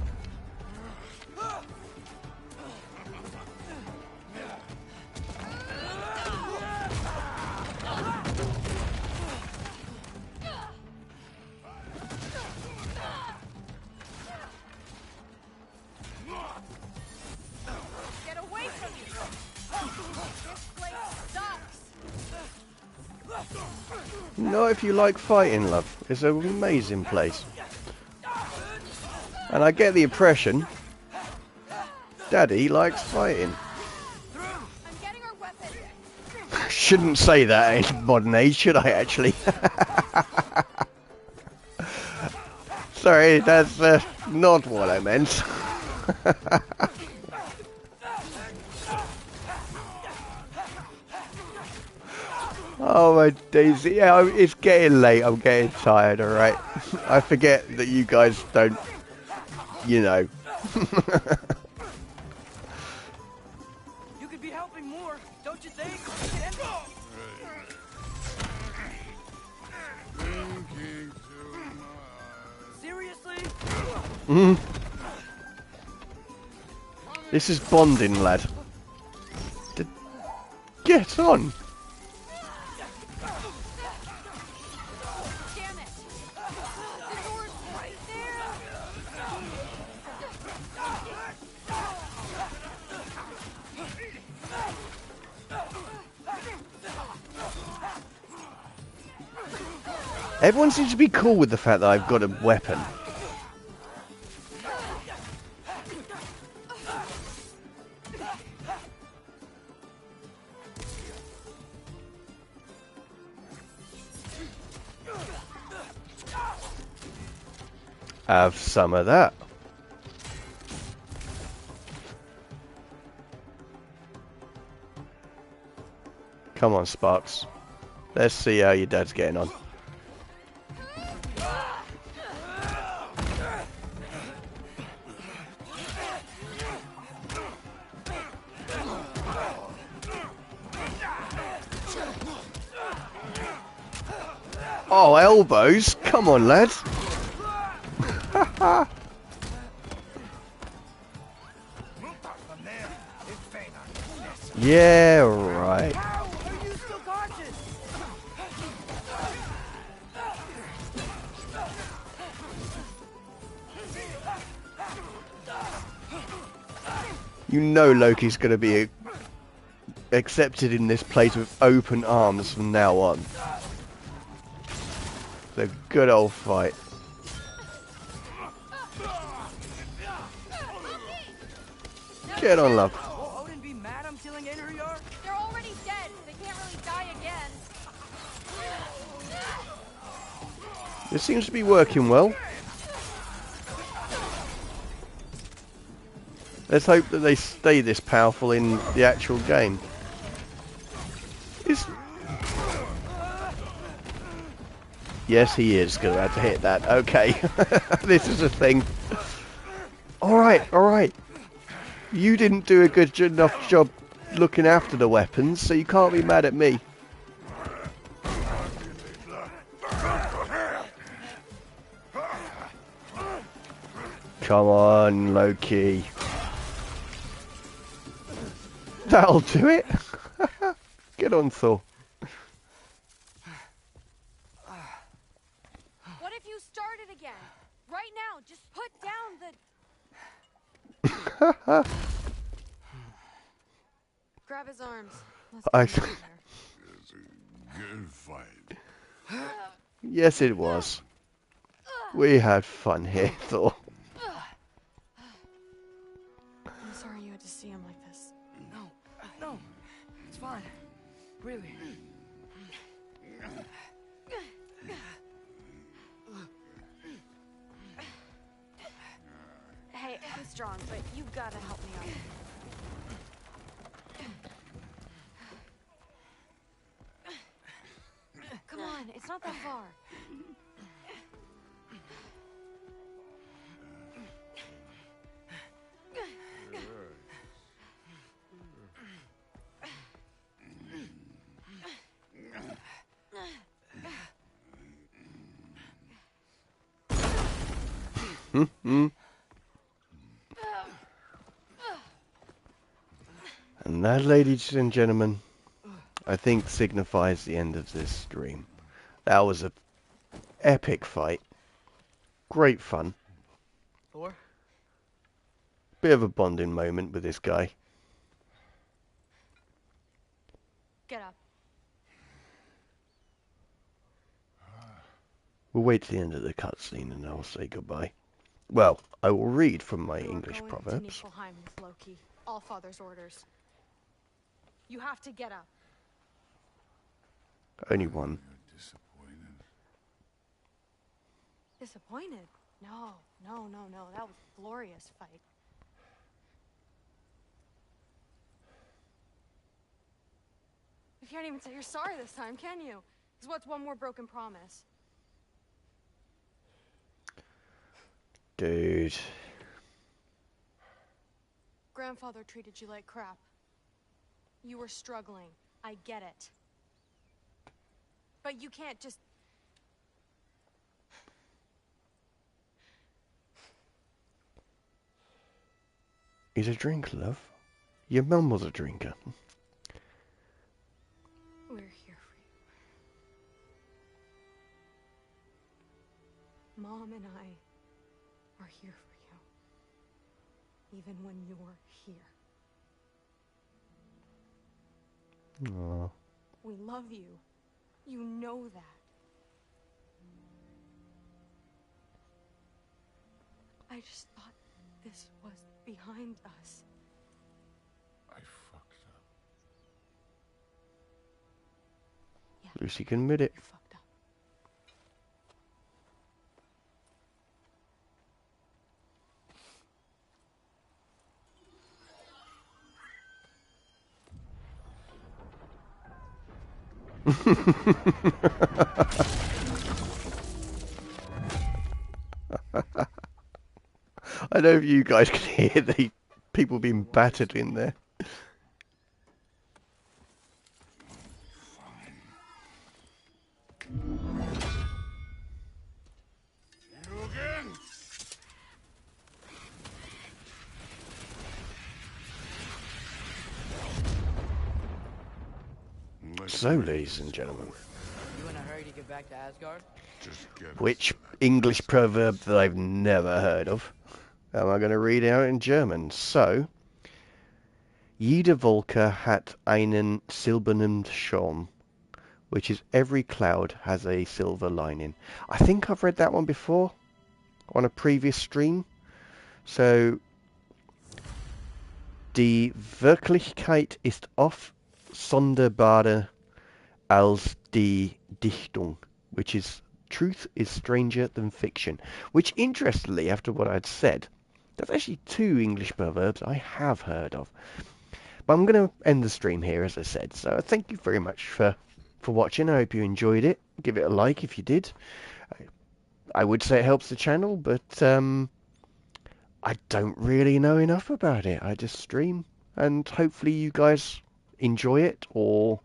Get away from me! This place sucks! Not if you like fighting, love. It's an amazing place. And I get the impression Daddy likes fighting. I'm getting our weapons! Shouldn't say that in modern age, should I actually? Sorry, that's not what I meant. Oh my daisy, yeah, it's getting late, I'm getting tired, alright? I forget that you guys don't, you know. You could be helping more, don't you think? Thinking too much. Seriously? This is bonding, lad. Get on! Damn it! The door's right there! Everyone seems to be cool with the fact that I've got a weapon. Have some of that. Come on, Sparks. Let's see how your dad's getting on. Oh, elbows! Come on, lads! Yeah, right. How are you still conscious? You know Loki's going to be accepted in this place with open arms from now on. It's a good old fight. Get on, love. Will Odin be mad I'm killing Einherjar? They're already dead. They can't really die again. This seems to be working well. Let's hope that they stay this powerful in the actual game. Yes, he is going to have to hit that. Okay. This is a thing. Alright, alright. You didn't do a good enough job looking after the weapons, so you can't be mad at me. Come on, Loki. That'll do it. Get on, Thor. What start it again. Right now, just put down the... Grab his arms. Let's get him out of here. It's a good fight. Yes, it was. We had fun here, Thor. I'm sorry you had to see him like this. No, it's fine. Really. Hey, I'm strong, but you gotta help me out. Come on, it's not that far. And that, ladies and gentlemen, I think signifies the end of this stream. That was a epic fight. Great fun. Thor? Bit of a bonding moment with this guy. Get up. We'll wait till the end of the cutscene and I'll say goodbye. Well, I will read from my English Going proverbs. to Niflheim with Loki. All Father's orders. You have to get up. Only one. Disappointed? No. That was a glorious fight. You can't even say you're sorry this time, can you? Because what's one more broken promise? Dude. Grandfather treated you like crap. You were struggling. I get it. But you can't just... He's a drinker, love. Your mum was a drinker. We're here for you. Mom and I are here for you. Even when you're here. Aww. We love you. You know that. I just thought this was behind us. I fucked up. Yeah. Lucy can admit it. You fucked up. I know if you guys can hear the people being battered in there. You again? So, ladies and gentlemen, You in a hurry to get back to Asgard? Just get which English proverb that I've never heard of am I going to read out in German? So, jede Wolke hat einen silbernen Schirm, which is every cloud has a silver lining. I think I've read that one before on a previous stream. So, die Wirklichkeit ist oft sonderbarer als die Dichtung, which is truth is stranger than fiction. Which, interestingly, after what I'd said, that's actually two English proverbs I have heard of. But I'm going to end the stream here, as I said. So thank you very much for watching. I hope you enjoyed it. Give it a like if you did. I would say it helps the channel, but I don't really know enough about it. I just stream, and hopefully you guys enjoy it or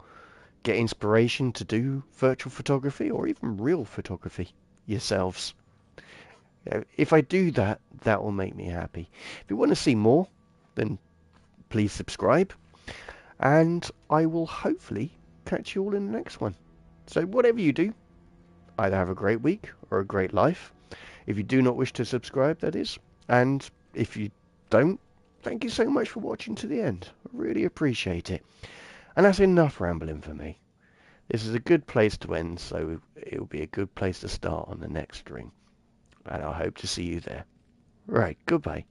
get inspiration to do virtual photography or even real photography yourselves. If I do that, that will make me happy. If you want to see more, then please subscribe, and I will hopefully catch you all in the next one. So whatever you do, either have a great week or a great life, If you do not wish to subscribe, that is. And if you don't, thank you so much for watching to the end. I really appreciate it. And that's enough rambling for me. This is a good place to end, so it will be a good place to start on the next stream. And I hope to see you there. Right, goodbye.